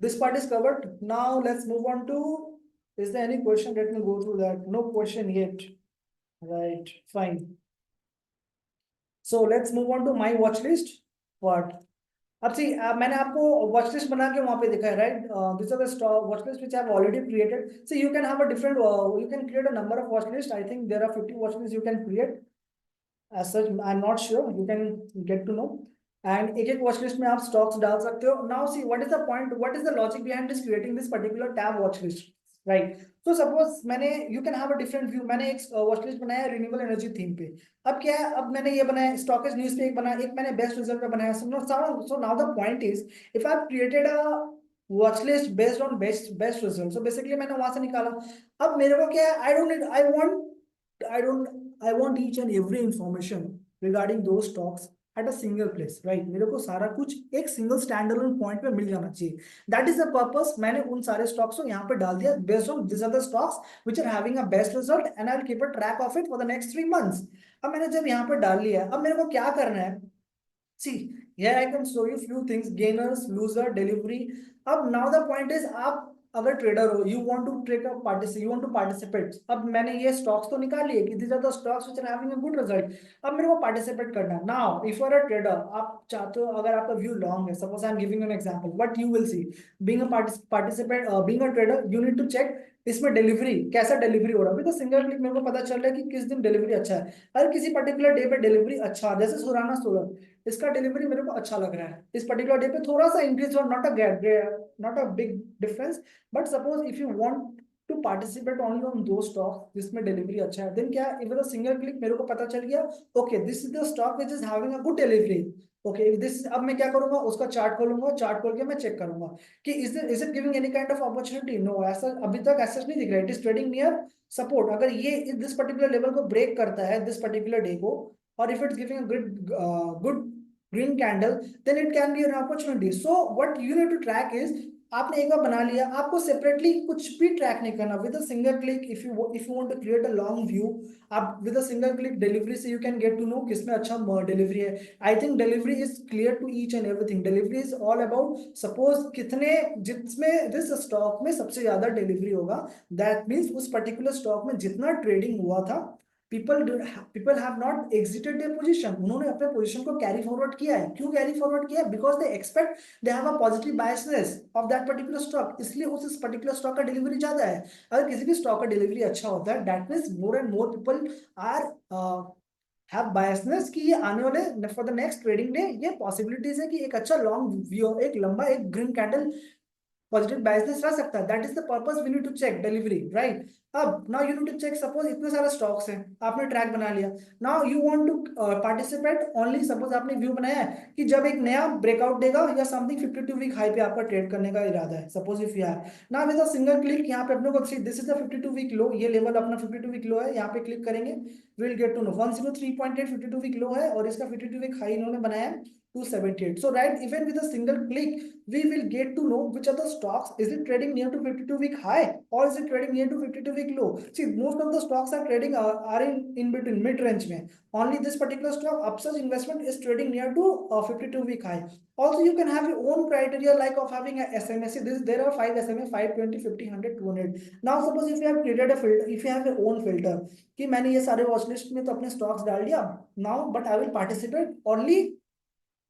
This part is covered. Now let's move on to, is there any question? Let me go through that. No question yet. Right, fine. So let's move on to my watch list. What? अब see, मैंने आपको watch list बना के वहाँ पे दिखा है, right? These are the watch list which I have already created. So you can have a different, you can create a number of watch list. I think there are 50 watch lists you can create. As such, I'm not sure. You can get to know. And एक एक watch list में आप stocks डाल सकते हो. Now see, what is the point? What is the logic behind this creating this particular tab watch list? Right, तो suppose मैंने you can have a different view, मैंने एक वॉच लिस्ट बनाया रिन्यूएबल एनर्जी थीम पे। अब क्या है, अब मैंने ये बनाया स्टॉकेज न्यूज़ पे एक बनाया, एक मैंने बेस्ट रिजल्ट पे बनाया। So now the point is if I have created a watch list based on best result. So basically मैंने वहां से निकाला। अब मेरे को क्या है, I want each and every information regarding the stocks at a single place, right. मेरे को सारा कुछ एक सिंगल स्टैंड अलोन पॉइंट पे मिल जाना चाहिए। That is the purpose. मैंने उन सारे स्टॉक्स को यहाँ पे डाल दिया based on this are the stocks which are having a best result and I will keep a track of it for the next 3 months. अब मैंने जब यहाँ पे डाल लिया, अब मेरे को क्या करना है, see, here I can show you few things: gainers, loser, delivery. अब now the point is, आप अगर ट्रेडर हो, you want to take a participate, you want to participate. अब मैंने ये स्टॉक्स तो निकाल लिए कि these are the stocks which are having a good result. अब मेरे को पार्टिसिपेट करना है। Now, if you are a trader, आप चाहते हो, अगर आपका व्यू लॉन्ग है, suppose I am giving you an example, what you will see, being a participant, being a trader, you need to check इसमें डिलीवरी कैसा डिलीवरी हो रहा है। अभी तो सिंगल क्लिक मेरे को पता चल रहा है कि किस दिन डिलीवरी अच्छा है। अगर किसी पर्टिकुलर डे पे डिलीवरी अच्छा, जैसे सुराना सोलर, इसका डिलीवरी मेरे को अच्छा लग रहा है, इस पर्टिकुलर डे पे थोड़ा सा इंक्रीज और not a big difference. But suppose if you want to participate only on दो स्टॉक जिसमें डिलीवरी अच्छा है, देन क्या, इफ द सिंगल क्लिक मेरे को पता चल गया, okay this is the stock which is having a good delivery. Okay this, अब मैं क्या करूंगा, उसका चार्ट खोलूंगा, चार्ट खोल के मैं चेक करूंगा कि is it giving any kind of opportunity. No, ऐसा अभी तक ऐसा नहीं दिख रहा है। It is trading near support. अगर ये दिस पर्टिकुलर लेवल को ब्रेक करता है दिस पर्टिकुलर डे को, और if it's giving a good green candle, then it can be an opportunity. So what you need to track is, आपने एक बार बना लिया, आपको सेपरेटली कुछ भी ट्रैक नहीं करना। With a single click, if you want to create a long view, आप with a single click delivery से you can get to know किसमें अच्छा डिलीवरी है। I think delivery is clear to each and everything. Delivery is all about, suppose कितने, जिसमें जिस stock में सबसे ज्यादा डिलीवरी होगा, दैट मीन्स उस पर्टिकुलर स्टॉक में जितना ट्रेडिंग हुआ था, people have not exited their position, उन्होंने अपने पोजीशन को कैरी फॉरवर्ड किया है। क्यों कैरी फॉरवर्ड किया है? Because they expect, they have a positive biasness of that particular stock, इसलिए उस पर्टिकुलर स्टॉक का डिलीवरी ज्यादा है। अगर किसी भी स्टॉक का डिलीवरी अच्छा होता है, that means more and more people are have biasness कि ये आने वाले for the next trading day ये पॉसिबिलिटीज है कि एक अच्छा लॉन्ग व्यू, एक लंबा, एक ग्रीन कैंडल पॉजिटिव बायसनेस रह सकता है। That is the purpose, we need to check delivery, right. अब now you need to check, suppose इतने सारे स्टॉक्स हैं, आपने ट्रैक बना लिया। Now you want to participate only, suppose आपने व्यू बनाया है कि जब एक नया ब्रेकआउट देगा या समथिंग 52 वीक हाई पे आपका ट्रेड करने का इरादा है, suppose if you have. Now with a single click यहाँ पे अपने को, this is the 52 week low, ये लेवल अपना 52 वीक लो है, यहाँ पे क्लिक करेंगे, we will get to know 103.8 52 week low है, और इसका 52 वीक हाई इन्होंने बनाया है 278। So right, even with a single click, we will get to know which are the stocks. Is it trading near to 52 week high, or is it trading near to 52 week low? See, most of the stocks are trading are in between mid range mein. Only this particular stock, Upsurge Investment, is trading near to 52 week high. Also, you can have your own criteria like of having a SMA. See, there are 5 SMA: 5, 20, 50, 100, 200. Now, suppose if you have created a filter, if you have your own filter, कि मैंने ये सारे watch list में तो अपने stocks डाल दिया, now but I will participate only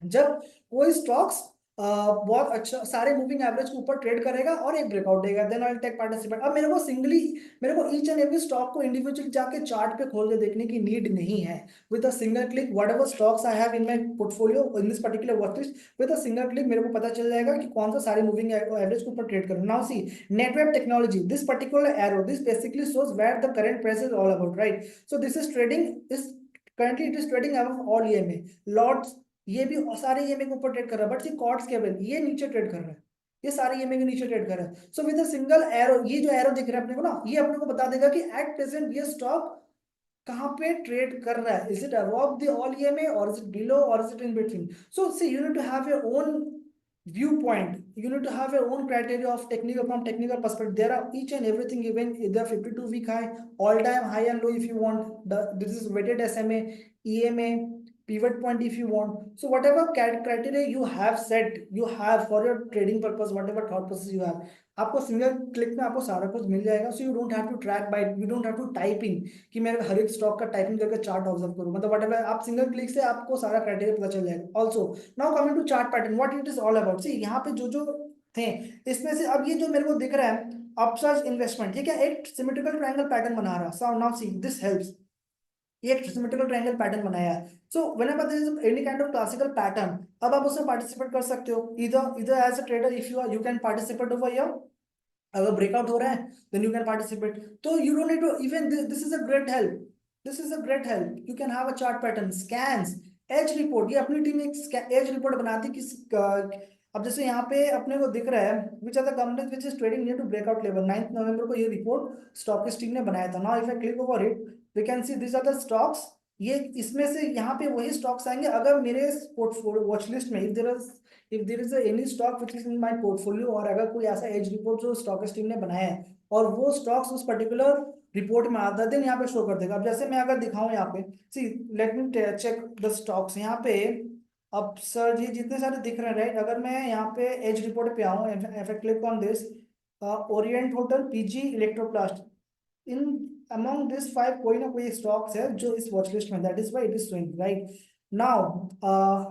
जब कोई स्टॉक्स बहुत अच्छा सारे मूविंग एवरेज के ऊपर ट्रेड करेगा और एक ब्रेकआउट देगा, then I will take participate. अब मेरे को ईच एंड एवरी स्टॉक को इंडिविजुअली जाके चार्ट पे खोल के देखने की नीड नहीं है। With a single click, whatever stocks I have in my portfolio in this particular watch list, with a single click मेरे को पता चल जाएगा कि कौन सा सारे मूविंग एवरेज के ऊपर ट्रेड करूं। Now see, Netweb technology, this particular arrow, this basically shows where the current price is all about, right. So this is trading, is currently it is trading above all EMA lots, ये भी सारे EMA के ऊपर trade कर रहा है, but C chords केवल ये नीचे ट्रेड कर रहा है, ये सारे ईएमए के नीचे ट्रेड कर रहा है। So with a single arrow, ये जो एरो दिख रहा है अपने को ना, ये अपने को बता देगा कि एट प्रेजेंट ये स्टॉक कहां पे ट्रेड कर रहा है। Is it above the all EMA, और इज इट बिलो, और is it in between. So see, you need to have your own viewpoint, you need to have your own criteria of technical, from technical perspective there are each and everything given, either 52 week high, all time high and low if you want, this is weighted SMA, EMA, pivot point if you want. So whatever criteria you have set, you have for your trading purpose, whatever thought process you have, आपको single click में आपको सारा कुछ मिल जाएगा। So you don't have to track by, you don't have to typing कि मैं हर एक स्टॉक का टाइपिंग करके चार्ट ऑब्जर्व करूं, मतलब व्हाटएवर, आप सिंगल क्लिक से आपको सारा क्राइटेरिया पता चल जाएगा। Also now coming to chart pattern, what it is all about. See, यहाँ पे जो जो थे इसमें से अब ये जो मेरे को दिख रहा है अपसर्ज इन्वेस्टमेंट, ये क्या एक सिमेट्रिकल ट्रायंगल पैटर्न बना रहा है। So now see, this helps, ये एक सिमेट्रिकल ट्रायंगल पैटर्न बनाया है। So whenever there is any kind of classical pattern, अब आप उसमें पार्टिसिपेट कर सकते हो, इधर as a trader, if you can participate over here. अगर ब्रेकआउट हो रहा है देन यू कैन पार्टिसिपेट। तो you don't need to even, this is a great help, this is a great help. You can have a chart pattern, scans, edge report, ये अपनी team एक as report बनाती कि अब जैसे यहाँ पे अपने को दिख रहा है which are the companies which is trading near to breakout level, 9 नवंबर को ये रिपोर्ट स्टॉकिस्ट टीम ने बनाया था। Now if I click over it we can see this are the stocks. ये इसमें से यहाँ पे वही स्टॉक्स आएंगे अगर मेरे पोर्टफोलियो वॉच लिस्ट में if there is any stock which is in my portfolio, और अगर कोई ऐसा एज रिपोर्ट जो स्टॉकिस्ट टीम ने बनाया है और वो स्टॉक्स उस पर्टिकुलर रिपोर्ट में आता है देन यहाँ पे शो कर देगा। अब जैसे मैं अगर दिखाऊं यहाँ पे, see let me check the stocks यहाँ पे। अब सर जी जितने सारे दिख रहे हैं राइट, अगर मैं यहाँ पे एज रिपोर्ट पे आऊँ, if I click on this Orient Hotel PG Electroplast, in among this five कोई ना कोई स्टॉक्स है जो इस वॉच लिस्ट में, that is why it is showing right now.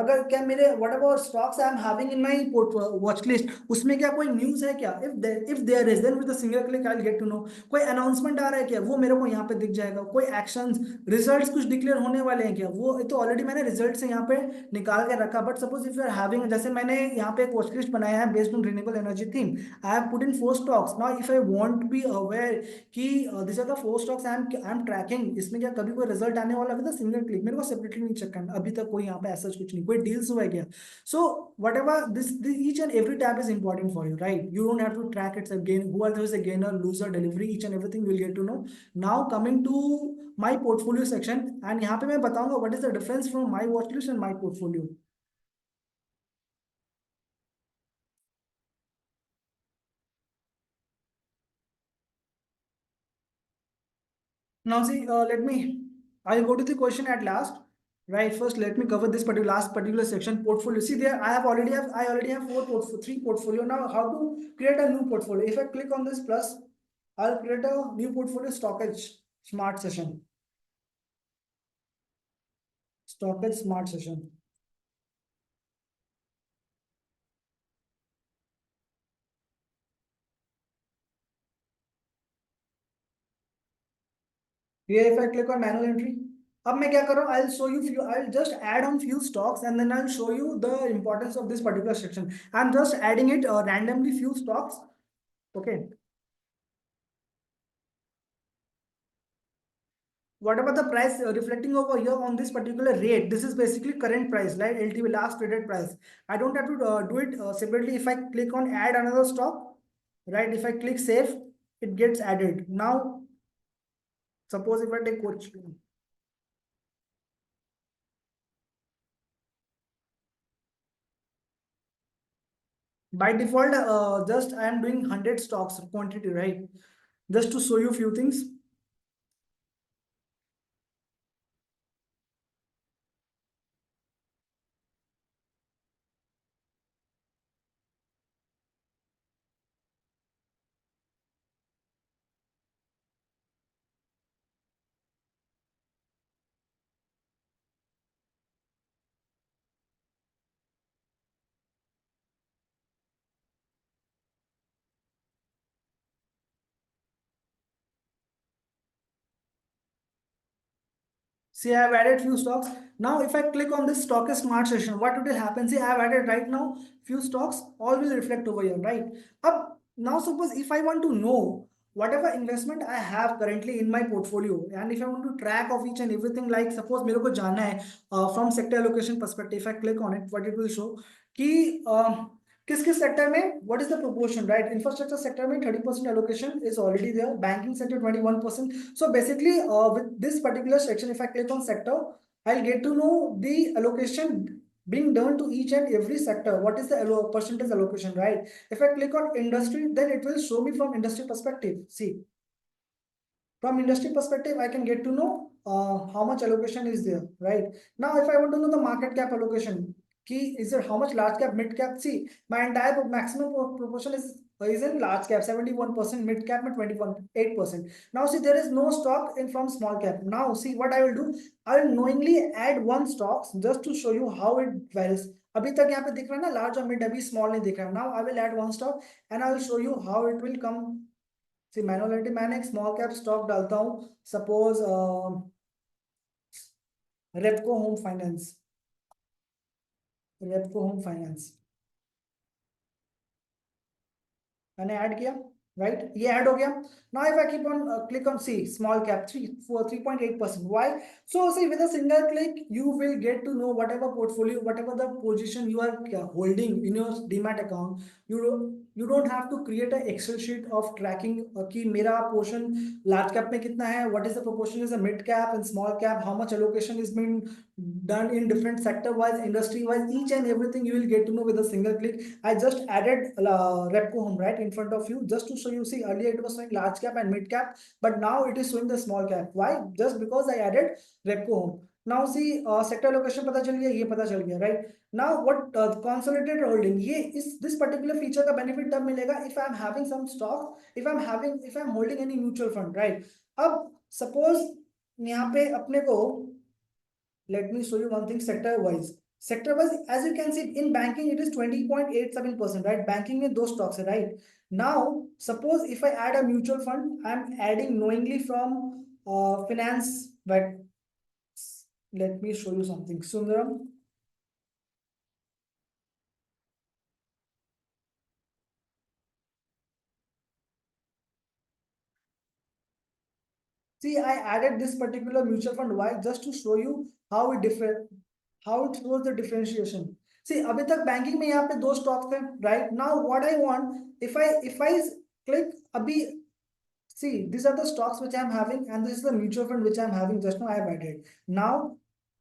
अगर क्या मेरे whatever stocks I am having in my watch list उसमें क्या कोई न्यूज है क्या, if there is then with a single click I will get to know. कोई announcement आ रहा है क्या, वो मेरे को यहाँ पे दिख जाएगा। कोई एक्शंस रिजल्ट्स कुछ डिक्लेयर होने वाले हैं क्या, वो तो ऑलरेडी मैंने रिजल्ट से यहाँ पे निकाल के रखा। But suppose if you are having, जैसे मैंने यहाँ पे एक वॉच लिस्ट बनाया है based on renewable energy theme, I have put in 4 stocks. Now if I want to be aware कि this are the 4 stocks I am tracking, इसमें क्या कभी कोई रिजल्ट आने वाला विद सिंगल क्लिक, मेरे को सेपरेटली नहीं चेक करना। अभी तक कोई यहाँ पे ऐसा कुछ नहीं, कोई डील्स हुआ है क्या। So whatever this each and every tab is important for you right, you don't have to track its again who are this gainer loser delivery, each and everything will get to know. Now coming to my portfolio section, and यहाँ पे मैं बताऊंगा what is the difference from my watch list and my portfolio. Now see, let me, I'll go to the question at last. Right, first let me cover this particular last particular section, portfolio. See there, I already have three portfolio. Now how to create a new portfolio? If I click on this plus, I'll create a new portfolio, stockage smart session. Stockage smart session. Here if I click on manual entry, अब मैं क्या कर रहा हूँ, I'll just add on few stocks and then I'll show you the importance of this particular section. I'm just adding it randomly few stocks. Okay. Whatever the price reflecting over here on this particular rate, this is basically current price, right? LTV, last traded price. I don't have to do it separately. If I click on add another stock, right? If I click save, it gets added. Now, suppose if I take coach, by default, just I am doing 100 stocks quantity, right? Just to show you a few things. See, I have added few stocks. Now, if I click on this stock smart session, what will happen? See, I have added right now few stocks, all will reflect over here, right? Now suppose if I want to know whatever investment I have currently in my portfolio, and if I want to track of each and everything, like suppose मेरे को जाना है from sector allocation perspective, if I click on it, what it will show कि किस किस sector में what is the proportion, right? Infrastructure sector में 30% allocation is already there, banking sector 21%. So basically with this particular section, if I click on sector, I'll get to know the allocation being done to each and every sector, what is the percentage allocation, right? If I click on industry, then it will show me from industry perspective. See, from industry perspective I can get to know how much allocation is there, right? Now if I want to know the market cap allocation, key is there how much large cap mid cap. See, my entire maximum proportion is in large cap 71%, mid cap में 21.8%. Now see, there is no stock in from small cap. Now see what I will do, I will knowingly add one stocks just to show you how it varies. अभी तक यहाँ पे दिख रहा है ना large और मिड, अभी स्मॉल नहीं दिख रहा है. Now I will add one stock and I will show you how it will come. See manually, मैंने एक स्मॉल कैप स्टॉक डालता हूँ, suppose Repco Home Finance. Repco Home Finance मैंने ऐड किया. right? ये add हो गया. Now if I keep on click on C, small cap 3.8%. Why? So see, with a single click, you will get to know whatever portfolio, whatever the position you are holding in your Demat account. You don't have to create an Excel sheet of tracking कि मेरा portion large cap में कितना है, what is the proportion is a mid cap and small cap, how much allocation is being done in different sector wise, industry wise, each and everything you will get to know with a single click. I just added Repco Home right in front of you just to show you. See, earlier it was showing large cap and mid cap, but now it is showing the small cap. Why? Just because I added Repco Home. Now see, sector location पता चल गया, ये पता चल गया, right? Now what consolidated holding, ये इस this particular feature का benefit तब मिलेगा if I am having some stock, if I am holding any mutual fund, right? अब suppose यहाँ पे अपने को, let me show you one thing sector wise. Sector wise, as you can see in banking, it is 20.87%, right? Banking में दो stocks है, right? Now, suppose if I add a mutual fund, I'm adding knowingly from finance, but let me show you something. Sundaram. See, I added this particular mutual fund. Why? Just to show you how it differ, how it shows the differentiation. See, अभी तक banking में यहाँ पे दो stocks हैं, right? Now, what I want, if I click अभी, see, these are the stocks which I'm having, and this is the mutual fund which I'm having. Just now I have added. Now,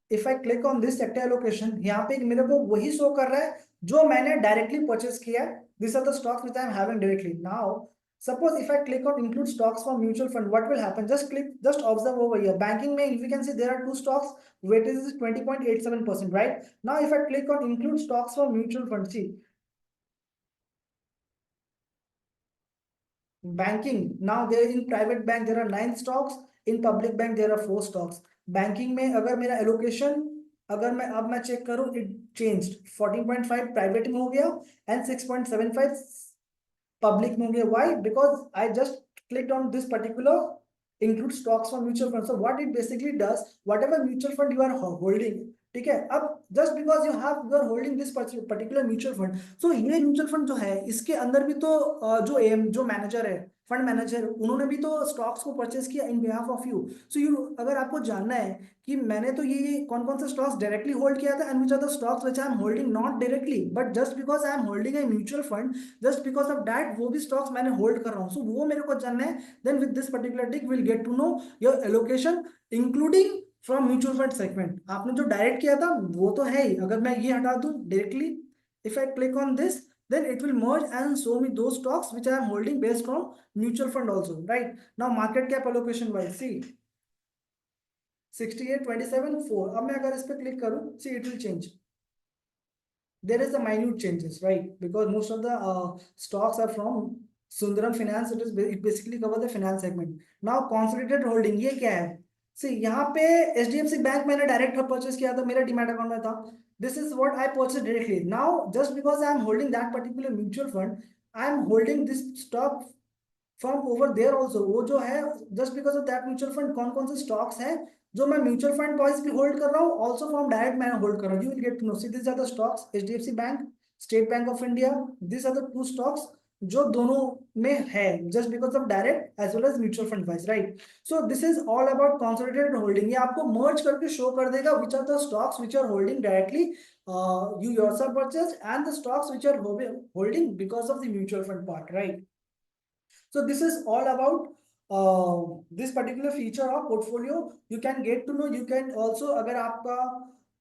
if I click on this sector allocation, यहाँ पे मेरे को वही show कर रहा है जो मैंने directly purchase किया है. These are the stocks which I'm having directly. Now, suppose if I click on include stocks from mutual fund, what will happen? Just click, just observe over here. Banking में, if you can see, there are two stocks. Weightage is 20.87%, right? Now, if I click on include stocks from mutual fund, see. Banking, now there in private bank there are 9 stocks, in public bank there are 4 stocks. Banking में अगर मेरा allocation, अगर मैं अब मैं check करूं, it changed 14.5 private में हो गया and 6.75 public में हो गया. Why? Because I just clicked on this particular include stocks from mutual fund. So what it basically does, whatever mutual fund you are holding, ठीक है, अब just because you are holding this particular mutual fund, so ये mutual fund जो है इसके अंदर भी तो जो मैनेजर है, फंड मैनेजर, उन्होंने भी तो स्टॉक्स को परचेस किया in behalf of you. So you, अगर आपको जानना है कि मैंने तो ये कौन कौन से स्टॉक्स डायरेक्टली होल्ड किया था and which are the stocks which I am holding not directly but just because I am holding a mutual fund, just because of that वो भी स्टॉक्स मैंने होल्ड कर रहा हूँ, सो वो मेरे को जानना है, then with this particular tick will get to know your allocation including from mutual fund segment. आपने जो डायरेक्ट किया था वो तो है ही, अगर मैं ये हटा दूं directly, if I click on this, then it will merge and show me those stocks which I am holding based from mutual fund also, right? Now market cap allocation wise, see 68.27.4. अब मैं अगर इस पे click करूं, see it will change. There is a minute changes, right? Because most of the stocks are from Sundaram Finance. It basically covers the finance segment. Now consolidated holding, ये क्या है? See, यहाँ पे HDFC बैंक मैंने direct purchase किया था, मेरा demat account में था. This is what I purchased directly. Now, just because I am holding that particular mutual fund, I am holding this stock from over there also. वो जो है, just because of that mutual fund, कौन कौन से stocks हैं जो मैं mutual fund wise भी होल्ड कर रहा हूँ, ऑल्सो फ्रॉम डायरेक्ट मैं होल्ड कर रहा हूँ. You will get to know. See, this are the stocks, HDFC bank, state bank of India. This are the two stocks जो दोनों में है, just because of direct as well as mutual fund wise, right? So this is all about consolidated holding. ये आपको merge करके show कर देगा विच are the stocks which are holding directly you yourself purchased and the stocks which are holding because of the mutual fund part, right? So this is all about this particular feature of portfolio. You can get to know, you can also, अगर आपका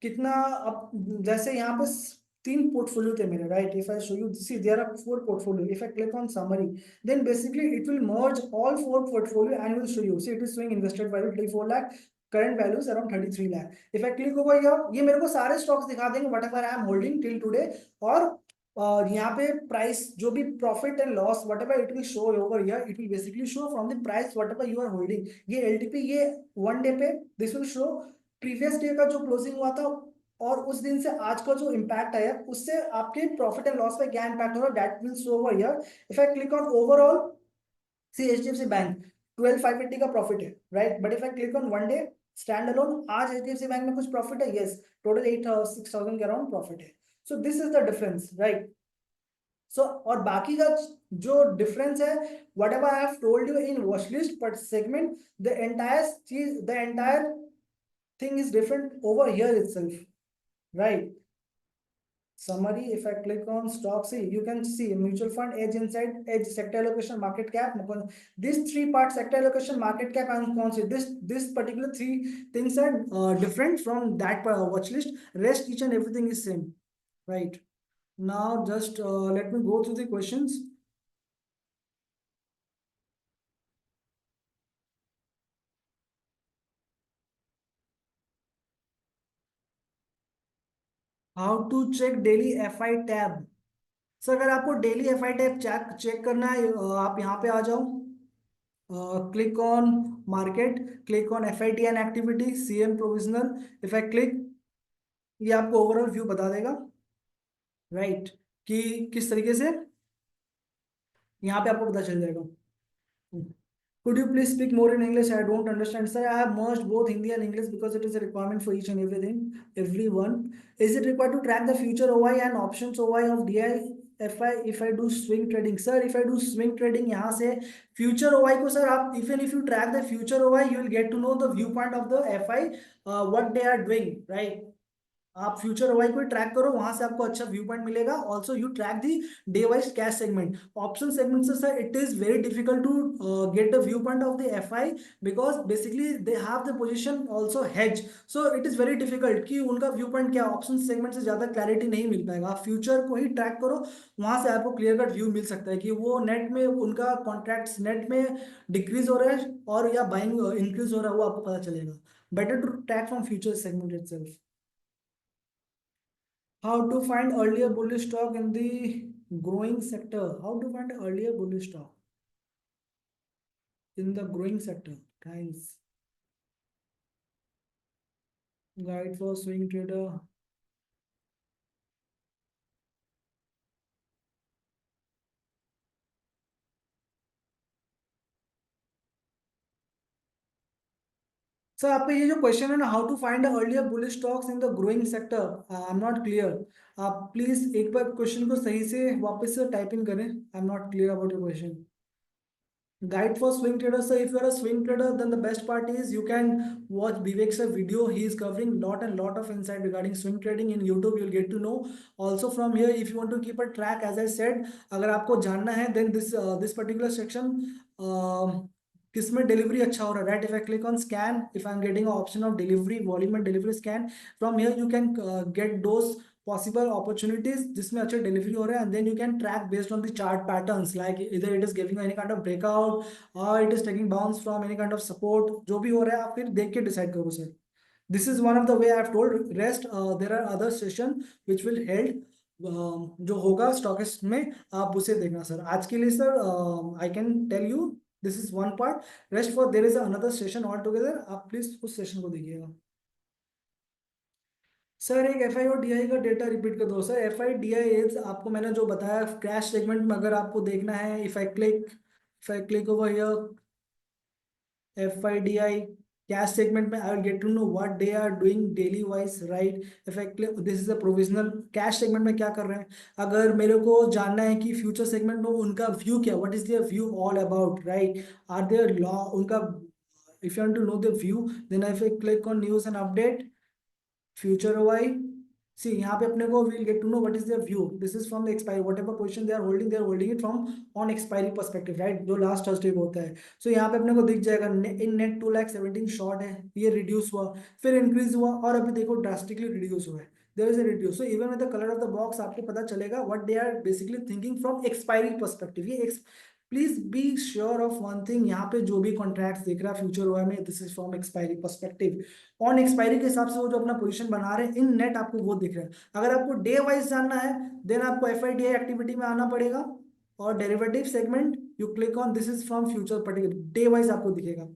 कितना, अब जैसे यहाँ पे 3 portfolio थे मेरे, right? If I show you, see there are 4 portfolio. If I click on summary, then basically it will merge all 4 portfolio and will show you. See, it is showing invested value 34 lakh, current value is around 33 lakh. If I click over here, ये मेरे को सारे stocks दिखा देंगे whatever I am holding till today. और यहाँ पे price जो भी profit and loss whatever it will show over here, it will basically show from the price whatever you are holding. ये एलटीपी, ये 1 डे पे this will show previous day का जो क्लोजिंग हुआ था और उस दिन से आज का जो इम्पैक्ट आया उससे आपके प्रॉफिट एंड लॉस पे क्या इम्पैक्ट हो रहा है, that will show over here. If I click on overall, see HDFC bank 12,580 का प्रॉफिट है, right? But if I click on 1 day standalone, आज HDFC बैंक में कुछ प्रॉफिट है, यस, टोटल 8,000 6,000 के अराउंड प्रॉफिट है. So this is the difference, right? So और बाकी का जो डिफरेंस है, whatever I have told you in watch list पर सेगमेंट, द एंटायर चीज, the entire thing is different over here itself, right? Summary, if I click on stock, see, you can see mutual fund, edge insight, edge sector allocation, market cap. These three parts, sector allocation, market cap, and constant, this particular three things are different from that watch list. Rest, each and everything is same, right? Now just let me go through the questions. How to check daily F I tab. Sir अगर आपको daily F I tab check check करना है, आप यहाँ पे आ जाओ, click on market, click on F I T N activity, C M provisional. If I click, ये आपको ओवरऑल व्यू बता देगा, राइट, कि किस तरीके से यहाँ पे आपको पता चल जाएगा। Could you please speak more in English? I don't understand. Sir, I have merged both Hindi and English because it is a requirement for each and everything, everyone. Is it required to track the future OI and options OI of DI if I do swing trading? Sir, if I do swing trading, यहाँ से future OI को sir आप even if you track the future OI, you will get to know the viewpoint of the FI, what they are doing, right? आप future OI को ट्रैक करो, वहां से आपको अच्छा व्यू पॉइंट मिलेगा। Also you track the day wise cash segment, option segment से sir it is very difficult to get the view point of the FI, because basically they have the position also hedge. So it is very difficult कि उनका view point क्या, option segment से ज्यादा clarity नहीं मिल पाएगा। आप future को ही track करो, वहां से आपको क्लियर कट व्यू मिल सकता है कि वो नेट में उनका कॉन्ट्रैक्ट्स नेट में डिक्रीज हो रहा है और या बाइंग इंक्रीज हो रहा है, वो आपको पता चलेगा। Better to track from future segment itself. How to find earlier bullish stock in the growing sector? How to find earlier bullish stock in the growing sector? Guys, guide for swing trader. सर आपका ये जो question है ना, how to find earlier bullish stocks in the growing sector, I am not clear. आप please एक बार question को सही से वापस से टाइप इन करें, आई am not clear about your question. Guide for swing traders. So if you are a swing trader, then the best part is you can watch Vivek's video. He is covering lot and lot of insight regarding swing trading in YouTube. You'll get to know. Also from here, if you want to keep a track, as I said, अगर आपको जानना है, then this particular section, किसमें delivery अच्छा हो रहा है, right? If I click on scan, if I am getting option of delivery volume and delivery scan, from here you can get those possible opportunities जिसमें अच्छा डिलीवरी हो रहा है, and then you can track based on the chart patterns, like either it is giving any kind of breakout or it is taking bounce from any kind of support, जो भी हो रहा है आप फिर देख के डिसाइड करो sir. This is one of the way I have told. Rest there are other session which will held, जो होगा स्टॉकिस्ट में, आप उसे देखना सर। आज के लिए sir I can tell you this is one part, rest for there is another session all together, आप प्लीज उस सेशन को देखिएगा। सर एक एफ आई और डी आई का डेटा रिपीट कर दो sir. F I D I as आपको मैंने जो बताया क्रैश सेगमेंट में, अगर आपको देखना है, if I click over here F I D I cash segment में, I will get to know what they are doing daily wise, right? If I click, this is a provisional cash segment में क्या कर रहे हैं। अगर मेरे को जानना है कि फ्यूचर सेगमेंट में उनका व्यू क्या, what is their view all about, right? Are there law उनका, if you want to know the view, then if I click on news and update future OI, see यहाँ पे अपने को we'll get to know what is their view. This is from the expiry, whatever position they are holding it from on expiry perspective, right? जो last Thursday को होता है। So यहाँ पे अपने को दिख जाएगा in net 2,17 short है, ये reduce हुआ, फिर increase हुआ, और अभी देखो drastically reduce हुआ है। There is a reduce. So even with the color of the box आपको पता चलेगा what they are basically thinking from expiry perspective। ये please be sure of one thing, यहाँ पे जो भी कॉन्ट्रैक्ट दिख रहा है फ्यूचर हुआ में, this is from expiry perspective. On expiry के हिसाब से वो जो अपना पोजीशन बना रहे हैं इन नेट, आपको वो दिख रहा है। अगर आपको डे वाइज जानना है, देन आपको F I D I activity में आना पड़ेगा, और derivative segment you click on, this is from future, particular day wise आपको दिखेगा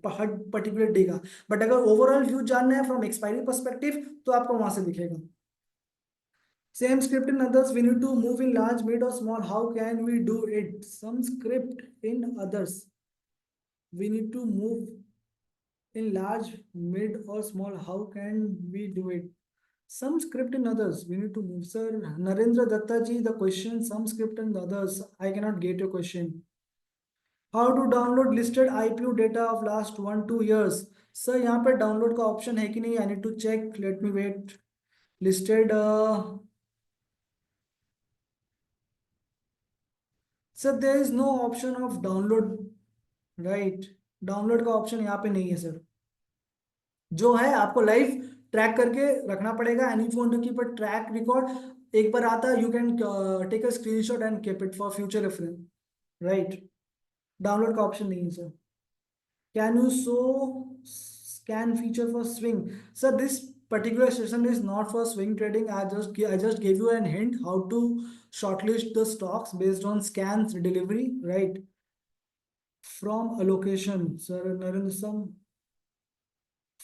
पर्टिकुलर डे का। बट अगर ओवरऑल व्यू जानना है फ्रॉम एक्सपायरी पर्सपेक्टिव, तो आपको वहां से दिखेगा। Same script in others, we need to move in large, mid or small. How can we do it? Some script in others, we need to move in large, mid or small. How can we do it? Some script in others. We need to move. Sir, Narendra Datta ji, the question, some script and others. I cannot get your question. How to download listed IPO data of last 1-2 years? Sir, यहाँ पे download का option है कि नहीं? I need to check. Let me wait. Listed. Sir, there is no option of download. Right. Download का option यहाँ पे नहीं है सर. जो है आपको लाइव ट्रैक करके रखना पड़ेगा. Any phone to keep a track record. एक बार आता है, you can take a screenshot and keep it for future reference. Right. Download का ऑप्शन नहीं है sir. Can you show scan feature for swing? Sir, this particular session is not for swing trading. I just gave you an hint how to shortlist the stocks based on scans delivery, right? From allocation, sir. Narendra, some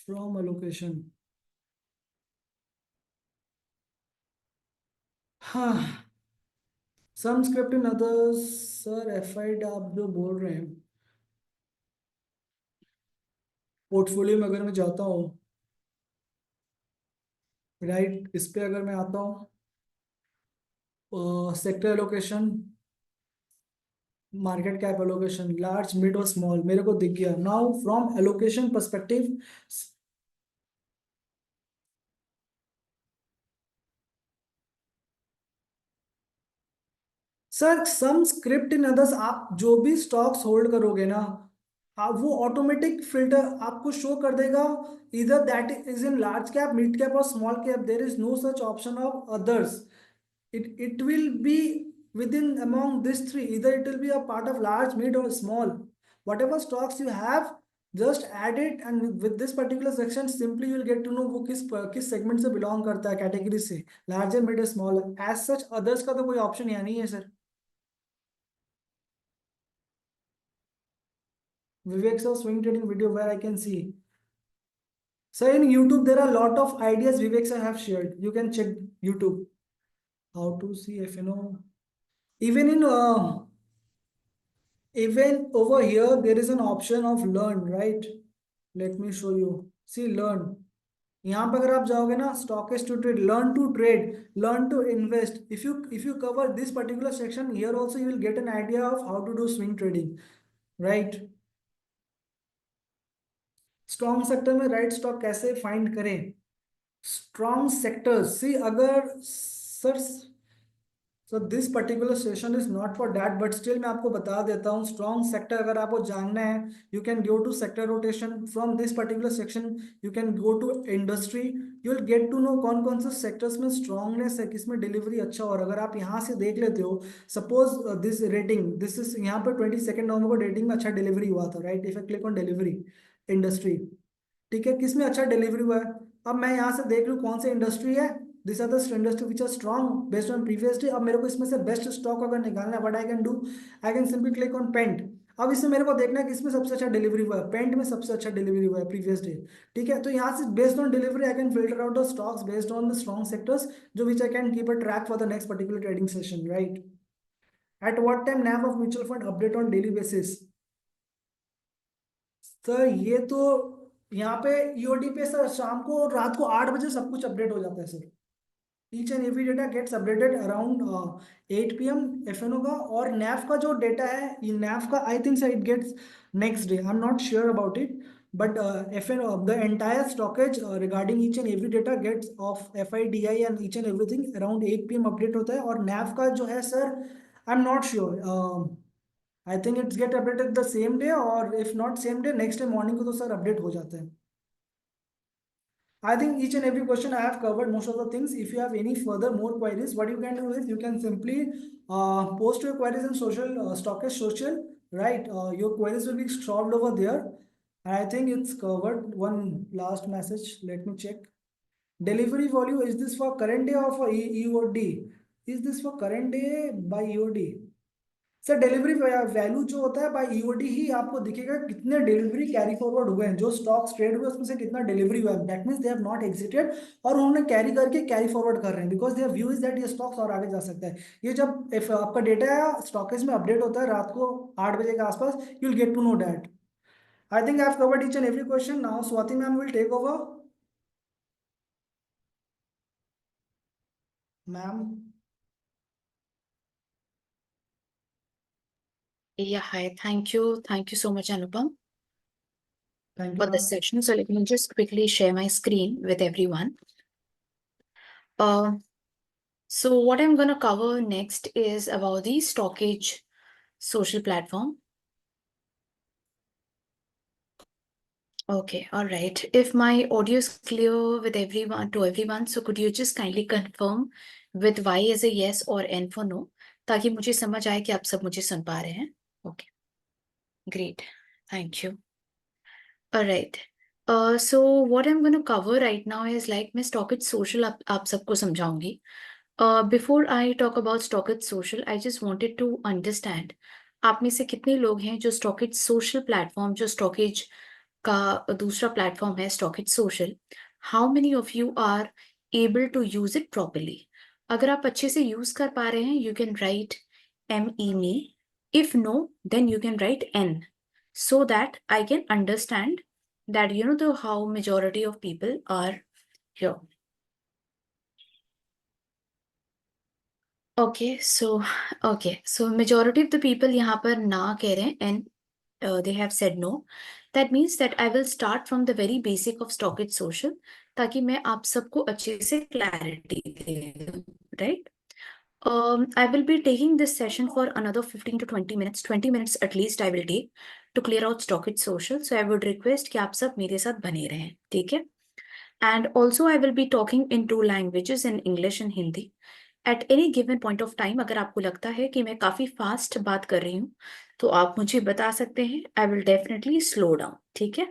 from allocation. हाँ. Some script in others. Sir FID आप जो बोल रहे हैं, portfolio में अगर मैं जाता हूँ, राइट, इस पे अगर मैं आता हूँ, sector allocation, market cap allocation, large mid और स्मॉल मेरे को दिख गया. Now from allocation perspective. Sir some script in others, आप जो भी स्टॉक्स होल्ड करोगे ना, आप वो ऑटोमेटिक फिल्टर आपको शो कर देगा. इधर that is in large cap, mid cap और small cap. There is no such option of others. It will be within among these three. Either it will be a part of large, mid or small. Whatever stocks you have, just add it, and with this particular section simply you will get to know वो किस segment से belong करता है, category से, larger, mid, small. As such others का तो कोई option यहाँ नहीं है sir. Vivek sir swing trading video where I can see. So in YouTube there are a lot of ideas Vivek sir have shared. You can check YouTube. How to see FNO. Even in even over here, there is an option of learn, right? Let me show you. See, learn. यहाँ पर अगर आप जाओगे ना, stockist to trade, learn to invest. If you cover this particular section here also, you will get an idea of how to do swing trading, right? Strong sector में right stock कैसे find करें? Strong sectors. See, अगर sir, so this particular session is not for that, but still मैं आपको बता देता हूँ. Strong sector अगर आपको जानना है, you can go to sector rotation. From this particular section you can go to industry. You will get to know कौन कौन से सेक्टर्स में स्ट्रांगनेस है, किसमें डिलीवरी अच्छा. और अगर आप यहाँ से देख लेते हो, suppose this rating, this is यहाँ पर 22 नवंबर को रेटिंग में अच्छा डिलीवरी हुआ था, right? If I click on delivery, industry, ठीक है, किसमें अच्छा डिलीवरी हुआ है. अब मैं यहाँ से देख लूँ कौन सी इंडस्ट्री है. This are the industry which are strong based on previous day. अब मेरे को इसमें से बेस्ट स्टॉक अगर निकालना है, what I can do, I can simply click on paint. अब इसमें मेरे को देखना है कि इसमें सबसे अच्छा डिलीवरी हुआ है. पेंट में सबसे अच्छा डिलीवरी हुआ है प्रीवियस डे. ठीक है, तो यहाँ से based on delivery I can filter out the stocks based on the strong sectors, जो which I can keep a track for the next particular trading session, right? At what time NAV of mutual fund update on daily basis? Sir ये तो यहाँ पे EOD पे sir शाम को रात को 8 बजे सब कुछ अपडेट हो जाता है sir. Each and every data gets updated around 8 PM FNO का. और नैफ का जो डेटा है, ये नैफ का I think sir it gets next day. I am not sure about it, but FNO the entire StockEdge regarding each and every data gets of FIDI and each and everything around 8 PM update होता है. और NAV का जो है sir, I am not sure. I think it's get updated the same day, और if not same day, next day morning को तो sir update हो जाता है. I think each and every question I have covered most of the things. If you have any further more queries, what you can do is you can simply post your queries in social Stockist social, right? Your queries will be solved over there. I think it's covered. One last message. Let me check. Delivery volume, is this for current day or for EOD? Is this for current day by EOD? Sir delivery value जो होता है by EOD ही आपको दिखेगा कितने delivery carry forward हुए हैं. जो stocks trade हुए उसमें से कितना डिलीवरी हुआ है, that means they have not exerted, और उन्होंने कैरी करके कैरी फॉरवर्ड कर रहे हैं, because there view is that ये स्टॉक्स और आगे जा सकता है. ये जब इफ आपका डेटा स्टॉकेज में अपडेट होता है रात को 8 बजे के आसपास, you will get to know that. I think I have covered each and every question. Now Swati ma'am will take over. Ma'am. Yeah, hi. Thank you. Thank you so much, Anupam, thank you for ma'am. this session. So let me just quickly share my screen with everyone. Uh, so what I'm going to cover next is about the Stockage social platform. Okay, all right. If my audio is clear with everyone, so could you just kindly confirm with Y as a yes or N for no, ताकि मुझे समझ आए कि आप सब मुझे सुन पा रहे हैं. Okay, great. Thank you. All right. So what I'm going to cover right now is like मैं Stockage social आप सबको समझाऊंगी. Before I talk about Stockage social, I just wanted to understand आप में से कितने लोग हैं जो Stockage social platform, जो Stockage का दूसरा प्लेटफॉर्म है Stockage social, how many of you are able to use it properly? अगर आप अच्छे से यूज कर पा रहे हैं, you can write ME me. If no, then you can write N, so that I can understand that how majority of people are here. Okay, so majority of the people यहाँ पर ना कह रहे हैं and they have said no. That means that I will start from the very basic of Stockage social ताकि मैं आप सबको अच्छे से clarity दे दूं, right? I will be taking this session for another 15 to 20 minutes. 20 minutes at least I will take to clear out Stockage social. So I would request कि आप सब मेरे साथ बने रहें, ठीक है? And also I will be talking in two languages, in English and Hindi. At any given point of time, अगर आपको लगता है कि मैं काफी फास्ट बात कर रही हूँ, तो आप मुझे बता सकते हैं. I will definitely slow down, ठीक है?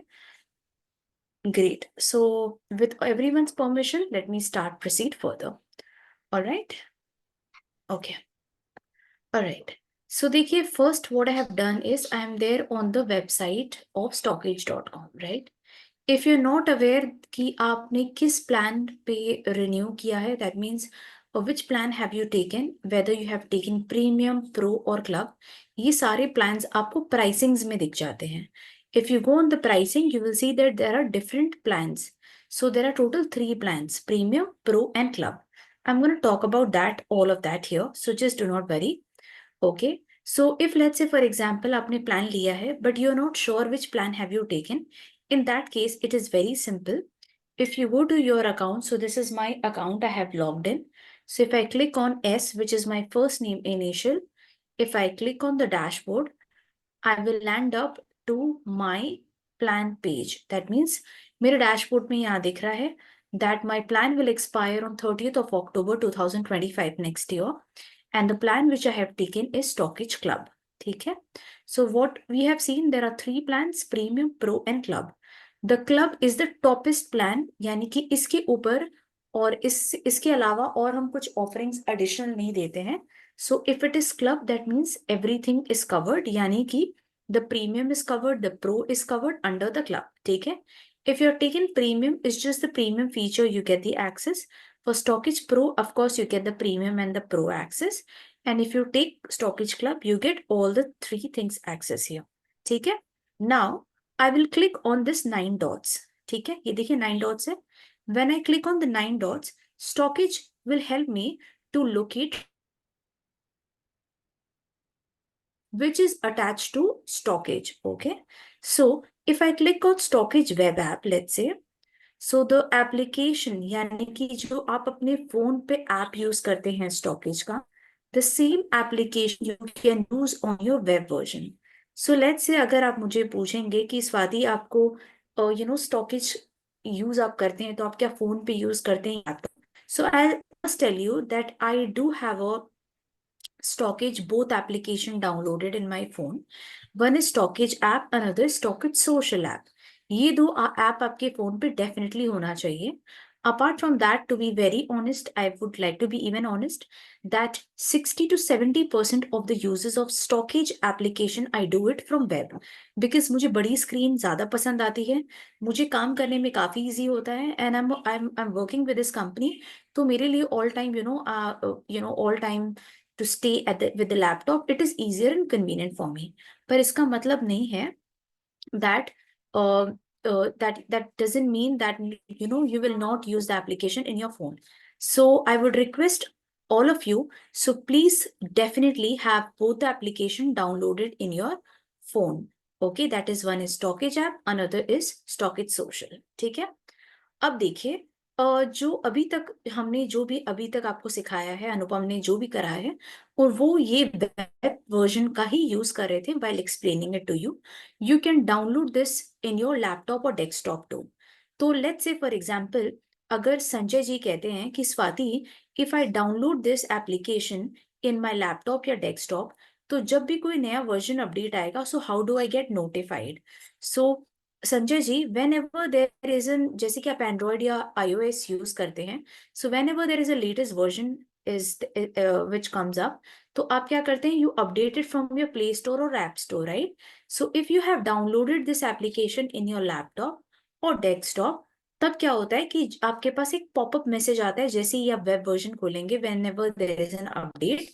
Great. So with everyone's permission, let me proceed further. All right? Okay. All right. So देखिए, first what I have done is I am there on the website of stockage.com, right? If you're not aware कि आपने किस plan पे renew किया है, that means which plan have you taken, whether you have taken premium, pro और club, ये सारे plans आपको pricings में दिख जाते हैं. If you go on the pricing, you will see that there are different plans. So there are total 3 plans: premium, pro and club. I'm going to talk about that, all of that here. So just do not worry. Okay. So if let's say for example आपने plan लिया है but you're not sure which plan have you taken, in that case it is very simple. If you go to your account, so this is my account I have logged in. So if I click on S, which is my first name initial, if I click on the dashboard, I will land up to my plan page. That means मेरे dashboard में यहाँ दिख रहा है that my plan will expire on 30th of October 2025 next year. And the plan which I have taken is Stockage Club. ठीक है? So what we have seen, there are 3 plans: Premium, Pro and Club. The Club is the toppest plan, यानी कि इसके ऊपर और इसके अलावा और हम कुछ offerings additional नहीं देते हैं. So if it is Club, that means everything is covered, यानी कि the Premium is covered, the Pro is covered under the Club. ठीक है? If you're taking Premium, it's just the Premium feature you get the access. For Stockage Pro, of course, you get the Premium and the Pro access. And if you take Stockage Club, you get all the 3 things access here. ठीक है? Now, I will click on this 9 dots. ठीक है? ये देखिए 9 dots है. When I click on the 9 dots, Stockage will help me to locate which is attached to Stockage. Okay? So, if I click on Stockage web app, let's say, so the application यानी कि जो आप अपने phone पे app use करते हैं Stockage का, the same application you can use on your web version. So let's say अगर आप मुझे पूछेंगे कि स्वाति आपको Stockage यूज आप करते हैं तो आप क्या फोन पे यूज करते हैं laptop? So I'll just tell you that I do have a Stockage both application downloaded in my phone. One is Stockage app, another is Stockage social app. ये दो ऐप आपके फोन पे definitely होना चाहिए. Apart from that, to be very honest, I would like to be even honest that 60 to 70% of the uses of Stockage application I do it from web because मुझे बड़ी screen ज्यादा पसंद आती है, मुझे काम करने में काफी इजी होता है and I'm working with this company. तो मेरे लिए all time all time to stay with the laptop, it is easier and convenient for me. पर इसका मतलब नहीं है that that doesn't mean that you will not use the application in your phone. So I would request all of you. So please definitely have both the application downloaded in your phone. Okay, that is one is Stockage app, another is Stockage Social. ठीक है, अब देखिए जो अभी तक हमने जो भी अभी तक आपको सिखाया है, अनुपम ने जो भी करा है, और वो ये वेब वर्जन का ही यूज कर रहे थे while explaining it to you. You can download this in your laptop or desktop too. तो let's say for example, अगर संजय जी कहते हैं कि Swati, if I download this application in my laptop या desktop, तो जब भी कोई नया वर्जन अपडेट आएगा, so how do I get notified? So Sanjay ji, whenever there is an, जैसे कि आप एंड्रॉइड या iOS यूज करते हैं, so whenever there is a latest version is which comes up, तो आप क्या करते हैं, you update it from your play store और app store, right? So if you have downloaded this application in your laptop और desktop, तब क्या होता है कि आपके पास एक पॉपअप मैसेज आता है जैसे ही आप वेब वर्जन खोलेंगे, whenever there is an update,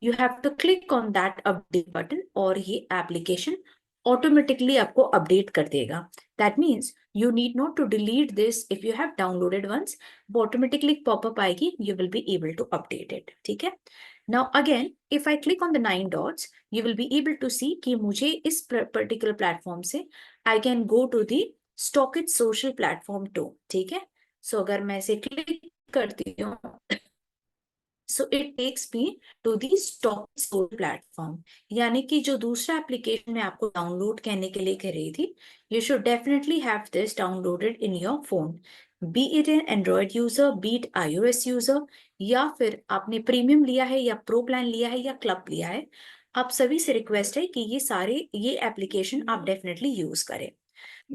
you have to click on that update button और ये एप्लीकेशन ऑटोमेटिकली आपको अपडेट कर देगा. That means you need not to delete this if you have downloaded once, वो automatically popup आएगी, you will be able to update it. ठीक है, now again if I click on the 9 dots, you will be able to सी कि मुझे इस particular platform से I can go to the StockEdge social platform too. ठीक है, so अगर मैं इसे क्लिक करती हूँ, so it takes me to the stock soul platform. यानी कि जो दूसरा एप्लीकेशन मैं आपको डाउनलोड करने के लिए कह रही थी, you should definitely have this downloaded in your phone, B it N Android user, B it iOS user, या फिर आपने प्रीमियम लिया है या प्रो प्लान लिया है या क्लब लिया है. आप सभी से रिक्वेस्ट है कि ये एप्लीकेशन आप डेफिनेटली यूज करें.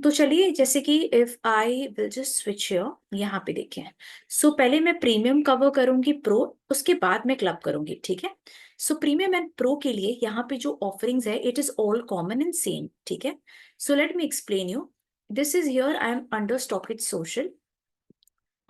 तो चलिए, जैसे कि if I will just switch here, यहाँ पे देखें, सो पहले मैं प्रीमियम कवर करूंगी, प्रो, उसके बाद मैं क्लब करूंगी. ठीक है, सो प्रीमियम एंड प्रो के लिए यहाँ पे जो ऑफरिंग्स है, it is all common and same. ठीक है, so let me explain you. This is here I am under StockEdge social.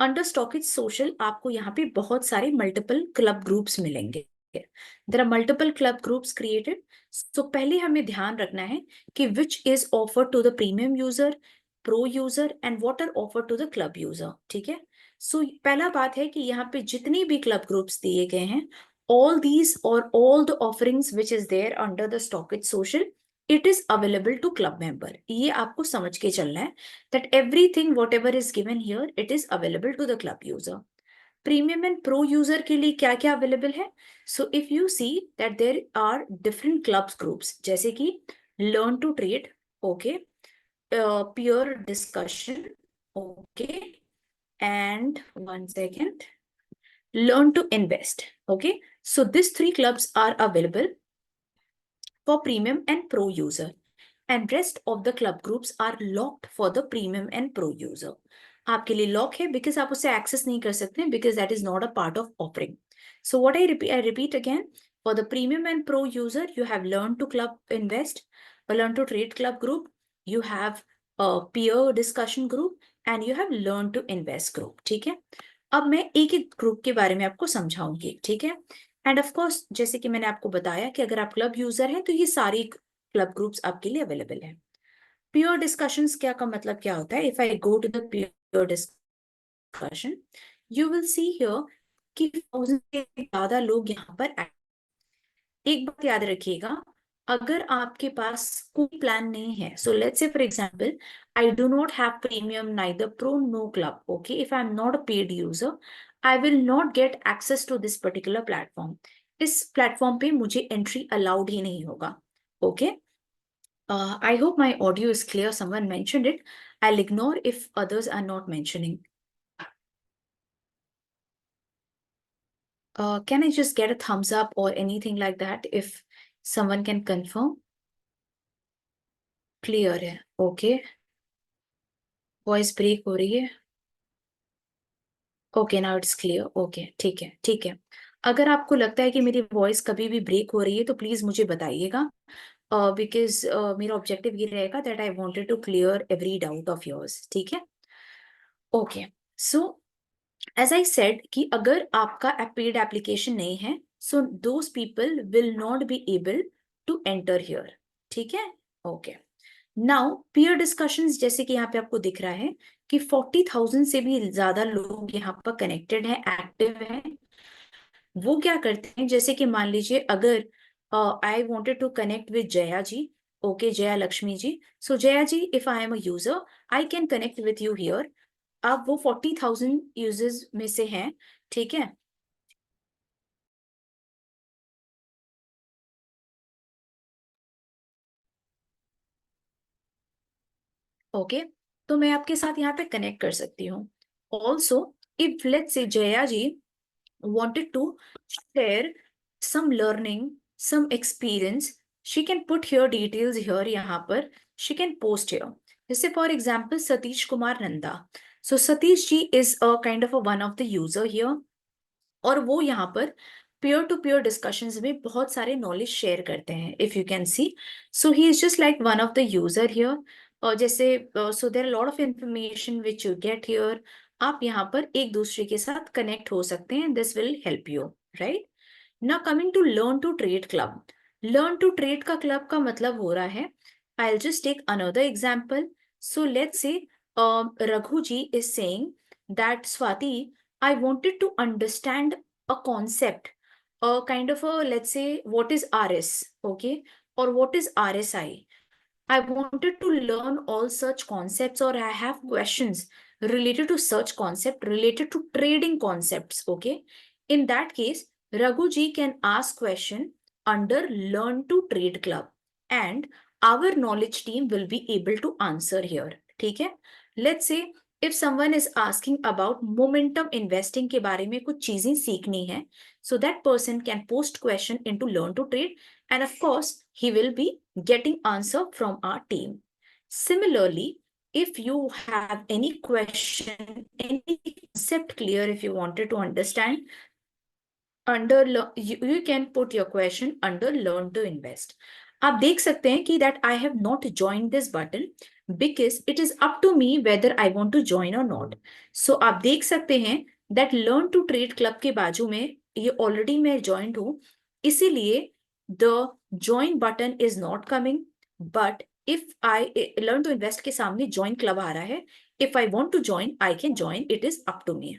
Under StockEdge social आपको यहाँ पे बहुत सारे मल्टीपल क्लब ग्रुप्स मिलेंगे. There are multiple club groups created. So पहले हमें ध्यान रखना है कि which is offer to the premium user, pro user and what are offer to the club user. ठीक है, सो पहला बात है कि यहाँ पे जितनी भी क्लब ग्रुप्स दिए गए हैं, all these or all the offerings which is there under the Stockage Social, it is available to club member. ये आपको समझ के चलना है that everything whatever is given here, it is available to the club user. Premium and pro user के लिए क्या क्या available है? So if you see that there are different clubs groups, जैसे कि learn to trade, okay, peer discussion, okay, and one second, learn to invest. Okay, so these three clubs are available for premium and pro user, and rest of the club groups are locked for the premium and pro user. आपके लिए lock है because आप उसे access नहीं कर सकते, because that is not a part of offering. So what I repeat again, for the premium and pro user, you have learn to club invest, or learn to trade club group, you have a peer discussion group, and you have learn to invest group. ठीक है, अब मैं एक एक group के बारे में आपको समझाऊंगी. ठीक है, एंड ऑफ कोर्स जैसे कि मैंने आपको बताया कि अगर आप क्लब यूजर हैं तो ये सारी क्लब ग्रुप्स आपके लिए अवेलेबल है. प्योर डिस्कशंस क्या का मतलब क्या होता है? If I go to the pure discussion, you will see here कि 1000 से ज्यादा लोग यहाँ पर एक बात याद रखिएगा, अगर आपके पास कोई प्लान नहीं है, so let's say for example I do not have premium, neither pro, no club, okay, if I am not a paid user, I will not get access to this particular platform. इस platform पे मुझे entry allowed ही नहीं होगा. Okay, I hope my audio is clear. Someone mentioned it. I'll ignore if others are not mentioning. Can I just get a thumbs up or anything like that if someone can confirm? Clear है, okay. Voice break हो रही है. Okay, now it's clear. Okay, ठीक है, ठीक है. अगर आपको लगता है कि मेरी वॉइस कभी भी ब्रेक हो रही है तो प्लीज मुझे बताइएगा, बिकॉज मेरा ऑब्जेक्टिव ये रहेगा that I wanted to clear every doubt of yours. ठीक है, okay. So as I said कि अगर आपका पेड एप्लीकेशन नहीं है, so those people will not be able to enter here. ठीक है, ओके. नाउ पीयर डिस्कशंस, जैसे कि यहाँ पे आपको दिख रहा है कि 40,000 से भी ज्यादा लोग यहाँ पर कनेक्टेड हैं, एक्टिव हैं. वो क्या करते हैं, जैसे कि मान लीजिए अगर I wanted to connect with Jaya ji, okay Jaya Lakshmi ji, so Jaya ji if I am a user I can connect with you here. अब वो 40,000 यूजर्स में से हैं, ठीक है। ओके, तो मैं आपके साथ यहाँ पे कनेक्ट कर सकती हूँ। Also if let's say Jaya ji wanted to share some learning, some experience, she can put her details here, यहाँ पर she can post here. जैसे for example Satish Kumar Nanda, so Satish ji is a kind of a one of the user here, और वो यहाँ पर peer to peer discussions में बहुत सारे नॉलेज शेयर करते हैं, if you can see. So he is just like one of the user here. और जैसे so there lot of information which you get here, आप यहाँ पर एक दूसरे के साथ कनेक्ट हो सकते हैं, this will help you, right. Now coming to learn to trade club. Learn to trade का क्लब का मतलब हो रहा है, I will just take another example. So let's say Raghu ji is saying that Swati, I wanted to understand a concept, a kind of a, let's say, what is RS, okay, or what is RSI. I wanted to learn all such concepts, or I have questions related to such concept, related to trading concepts, okay. In that case, Raghu ji can ask question under Learn to Trade Club, and our knowledge team will be able to answer here, ठीक है। Let's say if someone is asking about momentum investing के बारे में कुछ चीजें सीखनी है, so that person can post question into Learn to Trade, and of course he will be getting answer from our team. Similarly, if you have any question, any concept clear, if you wanted to understand, you can put your question under Learn to Invest. आप देख सकते हैं कि that I have not joined this button because it is up to me whether I want to join or not. So आप देख सकते हैं that Learn to Trade Club के बाजू में ये already मैं joined हूँ, इसीलिए the join button is not coming. But if I Learn to Invest के सामने join club आ रहा है, if I want to join, I can join. It is up to me.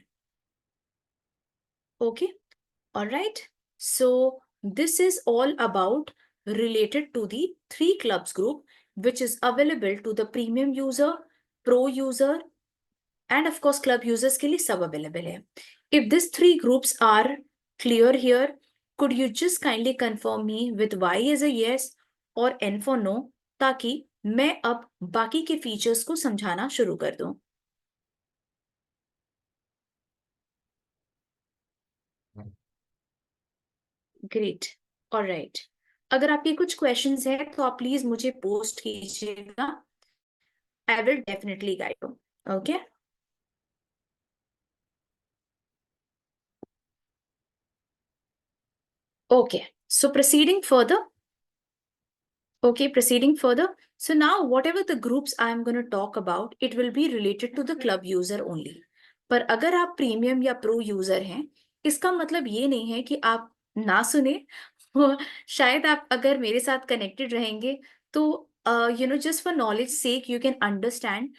Okay. All right. So this is all about related to the 3 clubs group, which is available to the premium user, pro user, and of course club users के लिए सब available है. If these 3 groups are clear here, could you just kindly confirm me with Y as a yes or N for no, ताकि मैं अब बाकी के features को समझाना शुरू कर दूं. Great, alright. अगर आपके कुछ क्वेश्चंस हैं तो आप प्लीज मुझे पोस्ट कीजिएगा, I will definitely guide you, okay. Okay, so proceeding further, okay, proceeding further, so now whatever the groups I am going to talk about, it will be related to the club user only. पर अगर आप premium या pro user हैं, इसका मतलब ये नहीं है कि आप ना सुने। शायद आप अगर मेरे साथ कनेक्टेड रहेंगे तो you know just for knowledge sake you can understand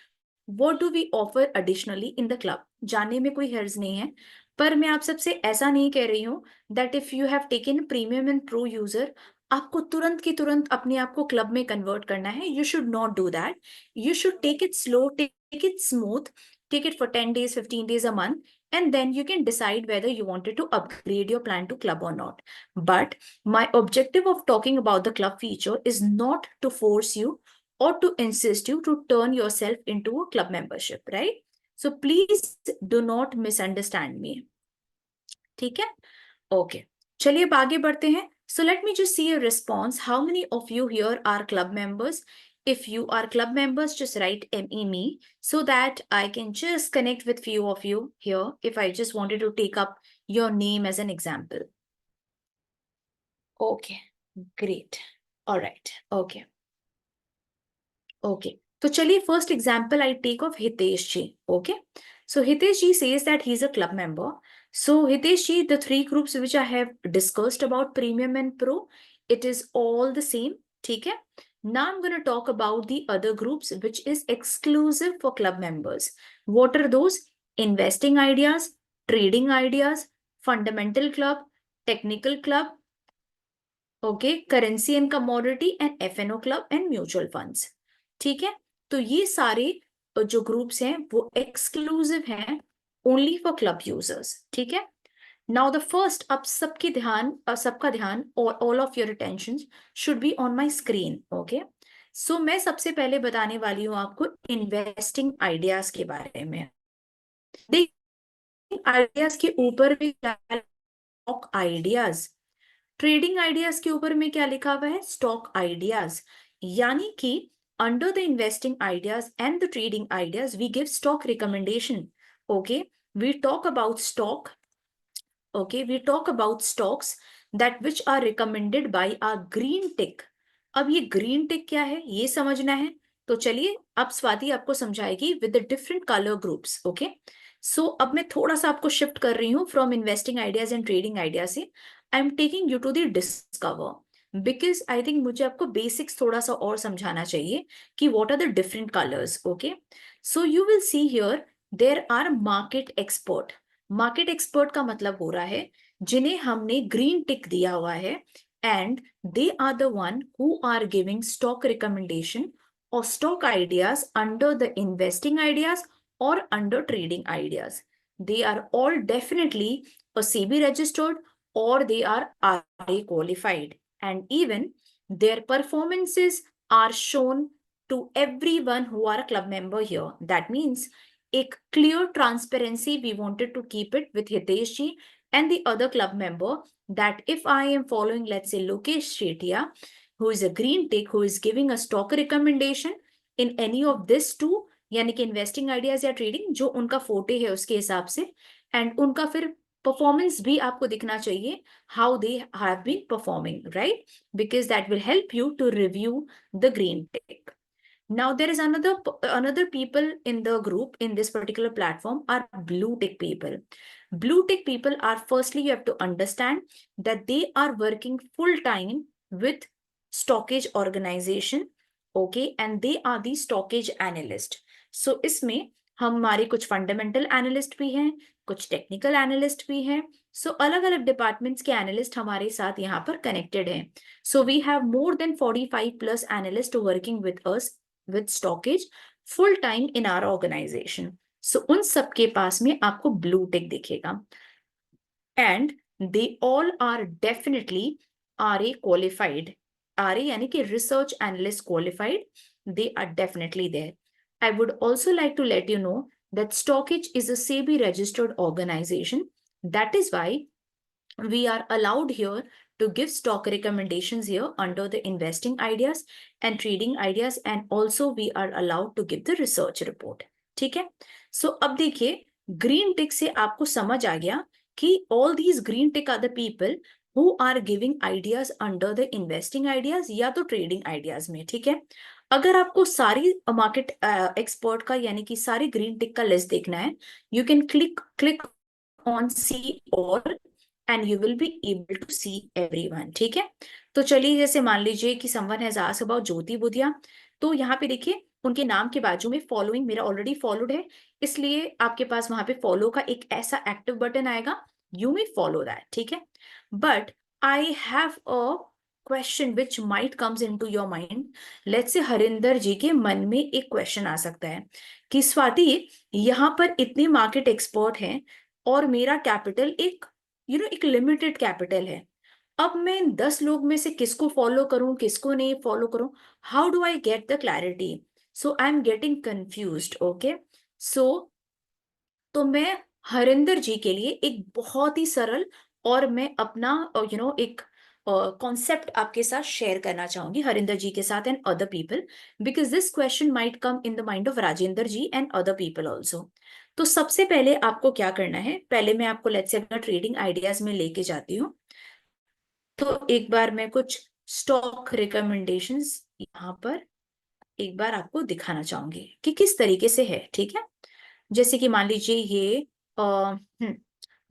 what do we offer additionally in the club. जानने में कोई हर्ज नहीं है, पर मैं आप सबसे ऐसा नहीं कह रही हूँ that if you have taken premium and pro user, आपको तुरंत की तुरंत अपने आप को क्लब में कन्वर्ट करना है. You should not do that. You should take it slow, take it smooth, take it for 10 days, 15 days, a month, and then you can decide whether you wanted to upgrade your plan to club or not. But my objective of talking about the club feature is not to force you or to insist you to turn yourself into a club membership, right? So please do not misunderstand me. ठीक है? Okay. चलिए अब आगे बढ़ते हैं. So let me just see a response. How many of you here are club members? If you are club members, just write me so that I can just connect with few of you here if I just wanted to take up your name as an example. Okay, great. All right. Okay. Okay. So chaliye first example I take of Hitesh ji. Okay. So Hitesh ji says that he's a club member. So Hitesh ji, the 3 groups which I have discussed about premium and pro, it is all the same. ठीक है. Now I'm going to talk about the other groups which is exclusive for club members. What are those? Investing ideas, trading ideas, fundamental club, technical club, okay, currency and commodity and FNO club and mutual funds. ठीक है, तो ये सारे जो groups हैं वो exclusive हैं only for club users. ठीक है, नाउ द फर्स्ट, अब सबका ध्यान और all of your attention should be on my screen. Okay, so मैं सबसे पहले बताने वाली हूँ आपको इन्वेस्टिंग आइडियाज के बारे में। आइडियाज के ऊपर भी स्टॉक आइडियाज, ट्रेडिंग आइडियाज के ऊपर में क्या लिखा हुआ है, स्टॉक आइडियाज। यानी कि under the investing ideas and the trading ideas we give stock recommendation. Okay, we talk about stock, okay, we talk about stocks that which are recommended by a green tick। अब ये green tick क्या है ये समझना है, तो चलिए अब स्वाति आपको समझाएगी with the different colour groups. Okay, so अब मैं थोड़ा सा आपको शिफ्ट कर रही हूँ from investing ideas and trading idea से। I am taking you to the discover, because I think मुझे आपको बेसिक्स थोड़ा सा और समझाना चाहिए कि what are the different colours. Okay, so you will see here there are market expert. Market expert का मतलब हो रहा है जिन्हें हमने ग्रीन टिक दिया हुआ है, and they are the one who are giving stock recommendation और stock ideas under the investing ideas और under trading ideas. They are all definitely a SEBI registered or they are RA qualified, and even their performances are shown to everyone who are a club member here. That means एक clear transparency we wanted to keep it with Hitesh ji and the other club member, that if I am following, let's say, Lokesh Shetia, who is a green tick, who is giving a stock recommendation in any of this two, यानी कि investing ideas या trading जो उनका फोटे है उसके हिसाब से, एंड उनका फिर परफॉर्मेंस भी आपको दिखना चाहिए, how they have been performing, right, because that will help you to review the green tick. Now there is another people in the group in this particular platform are blue tick people. Blue tick people are, firstly you have to understand that they are working full time with stockage organization, okay, and they are the stockage analyst. So इसमें हमारे कुछ fundamental analyst भी हैं, कुछ technical analyst भी हैं। सो अलग अलग डिपार्टमेंट्स के एनालिस्ट हमारे साथ यहाँ पर कनेक्टेड हैं। So we have more than 45 plus analyst working with us with stockage full time in our organization. So उन सब के पास में आपको blue tick दिखेगा, and they all are definitely RA qualified. RA यानी कि research analyst qualified, they are definitely there. I would also like to let you know that Stockage is a SEBI registered organization. That is why we are allowed here to give stock recommendations here under the investing ideas and trading ideas, and also we are allowed to give the research report। ठीक है, सो अब देखिए green टिक से आपको समझ आ गया कि all these green tick are the people who are giving ideas under the investing ideas या तो trading ideas में। ठीक है, अगर आपको सारी मार्केट एक्सपर्ट का यानी कि सारी ग्रीन टिक का लिस्ट देखना है, you can click on see all and you will be able to see everyone. ठीक है, तो चलिए जैसे मान लीजिए कि someone has asked about Jyoti Budhia, तो यहाँ पे देखिए उनके नाम के बाजू में फॉलोइंग मेरा ऑलरेडी फॉलोड है, इसलिए आपके पास वहां पे फॉलो का एक ऐसा एक्टिव बटन आएगा, यू मे फॉलो दैट। ठीक है, but I have a question which might comes into your mind. Let's say Harinder ji के मन में एक क्वेश्चन आ सकता है कि स्वाति यहाँ पर इतने मार्केट एक्सपर्ट हैं और मेरा कैपिटल एक एक लिमिटेड कैपिटल है, अब मैं 10 लोग में से किसको फॉलो करूं किसको नहीं फॉलो करूं, how do I get the clarity, so I am getting confused. Okay, so तो मैं हरिंदर जी के लिए एक बहुत ही सरल और मैं अपना एक कॉन्सेप्ट आपके साथ शेयर करना चाहूंगी हरिंदर जी के साथ and other people, because this question might come in the mind of Rajendra ji and other people also. तो सबसे पहले आपको क्या करना है, पहले मैं आपको लेट्स से अपना ट्रेडिंग आइडियाज में लेके जाती हूँ। तो एक बार मैं कुछ स्टॉक रिकमेंडेशंस यहाँ पर एक बार आपको दिखाना चाहूंगी कि किस तरीके से है। ठीक है, जैसे कि मान लीजिए ये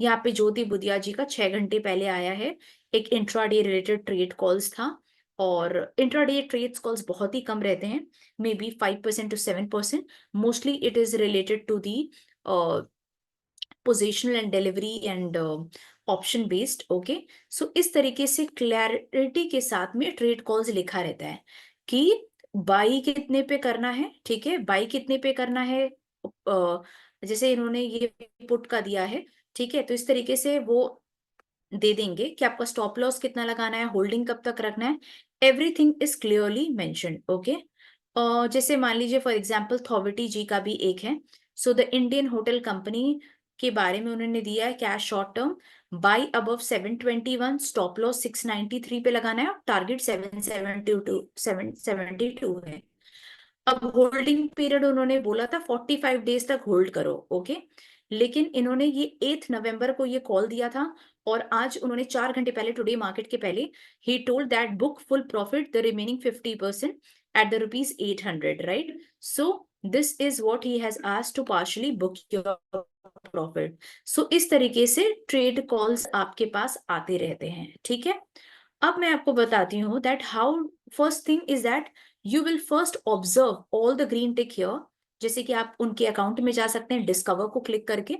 यहाँ पे ज्योति बुधिया जी का 6 घंटे पहले आया है एक इंट्राडे रिलेटेड ट्रेड कॉल्स था, और इंट्राडे ट्रेड्स कॉल्स बहुत ही कम रहते हैं, maybe 5% to 7%, mostly it is related to the positional and delivery and option based. Okay, so इस तरीके से क्लैरिटी के साथ में ट्रेड कॉल्स लिखा रहता है कि बाई कितने पे करना है, ठीक है, बाई कितने पे करना है, जैसे इन्होंने ये पुट का दिया है, ठीक है, तो इस तरीके से वो दे देंगे कि आपका स्टॉप लॉस कितना लगाना है, होल्डिंग कब तक रखना है, everything is clearly mentioned. Okay, जैसे मान लीजिए फॉर एग्जांपल थॉविटी जी का भी एक है। So the Indian hotel company के बारे में उन्होंने दिया है cash short term by above 721, stop loss 693 पे लगाना है और टारगेट 772 है। अब होल्डिंग पीरियड उन्होंने बोला था 45 डेज तक होल्ड करो। ओके, लेकिन इन्होंने ये 8 नवंबर को ये कॉल दिया था और आज उन्होंने 4 घंटे पहले, टुडे मार्केट के पहले, he told that book full profit the remaining 50% at the rupees 800, right? So this is what he has asked to partially book your profit. So इस तरीके से ट्रेड कॉल्स आपके पास आते रहते हैं, ठीक है। अब मैं आपको बताती हूँ that how, first thing is that you will first observe all the green tick here. जैसे कि आप उनके अकाउंट में जा सकते हैं डिस्कवर को क्लिक करके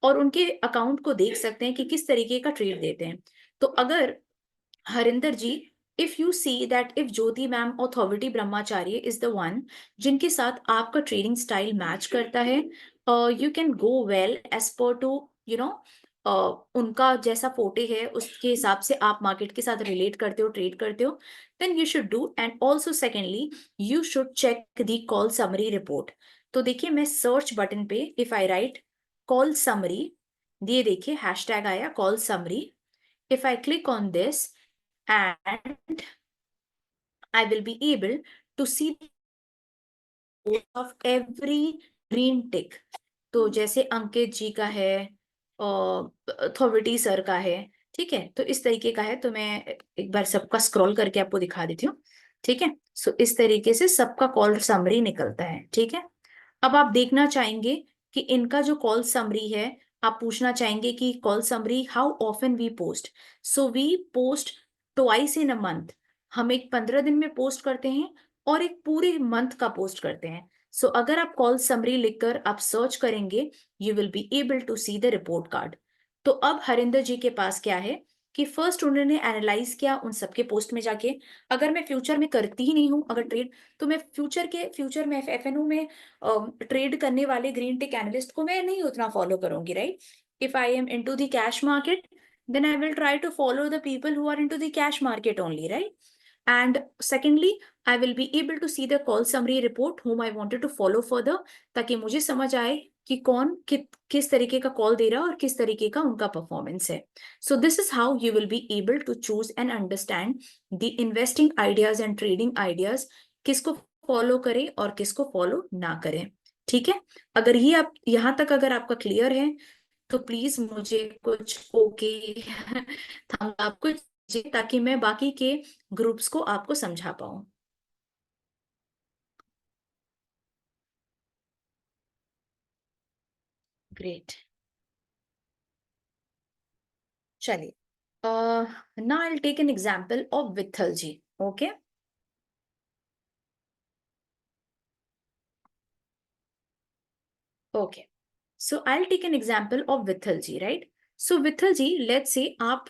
और उनके अकाउंट को देख सकते हैं कि किस तरीके का ट्रेड देते हैं। तो अगर Harinder ji, if you see that if Jyoti ma'am और थॉविटी ब्रह्माचार्य इज द वन जिनके साथ आपका ट्रेडिंग स्टाइल मैच करता है, you can go well as per to you know उनका जैसा फोटे है उसके हिसाब से आप मार्केट के साथ रिलेट करते हो, ट्रेड करते हो, then you should do. And also secondly you should check the call summary report. तो देखिए मैं सर्च बटन पे if I write call summary, ये देखिए हैशटैग आया call summary. If I click on this and I will be able to see of every green tick। तो जैसे अंकित जी का है और थॉविटी सर का है, ठीक है, तो इस तरीके का है। तो मैं एक बार सबका स्क्रॉल करके आपको दिखा देती हूँ, ठीक है। सो इस तरीके से सबका कॉल समरी निकलता है, ठीक है। अब आप देखना चाहेंगे कि इनका जो कॉल समरी है, आप पूछना चाहेंगे कि call summary how often we post. So we post twice in a month. हम एक 15 दिन में पोस्ट करते हैं और एक पूरे मंथ का पोस्ट करते हैं। सो अगर आप कॉल समरी लिखकर आप सर्च करेंगे, you will be able to see the report card. तो अब हरिंदर जी के पास क्या है कि फर्स्ट उन्होंने एनालाइज किया उन सबके पोस्ट में जाके। अगर मैं फ्यूचर में करती ही नहीं हूं अगर ट्रेड, तो मैं फ्यूचर में एफएनओ में ट्रेड करने वाले ग्रीन टिक एनालिस्ट को मैं नहीं उतना फॉलो करूंगी, right? If I am into the cash market, then I will try to follow the people who are into the cash market only, right? And secondly, I will be able to see the call summary report whom I wanted to follow further, ताकि मुझे समझ आए कि कौन किस तरीके का call दे रहा है और किस तरीके का उनका परफॉर्मेंस है। So this is how you will be able to choose and understand the investing ideas and trading ideas, किसको फॉलो करें और किसको फॉलो ना करें, ठीक है। अगर ये आप यहाँ तक अगर आपका क्लियर है तो प्लीज मुझे कुछ ओके थम्स अप कुछ दीजिए, ताकि मैं बाकी के ग्रुप्स को आपको समझा पाऊं। ग्रेट, चलिए now I'll take an example of Vitthal ji. Okay, okay, so I'll take an example of Vitthal ji, right? So Vitthal ji, let's say आप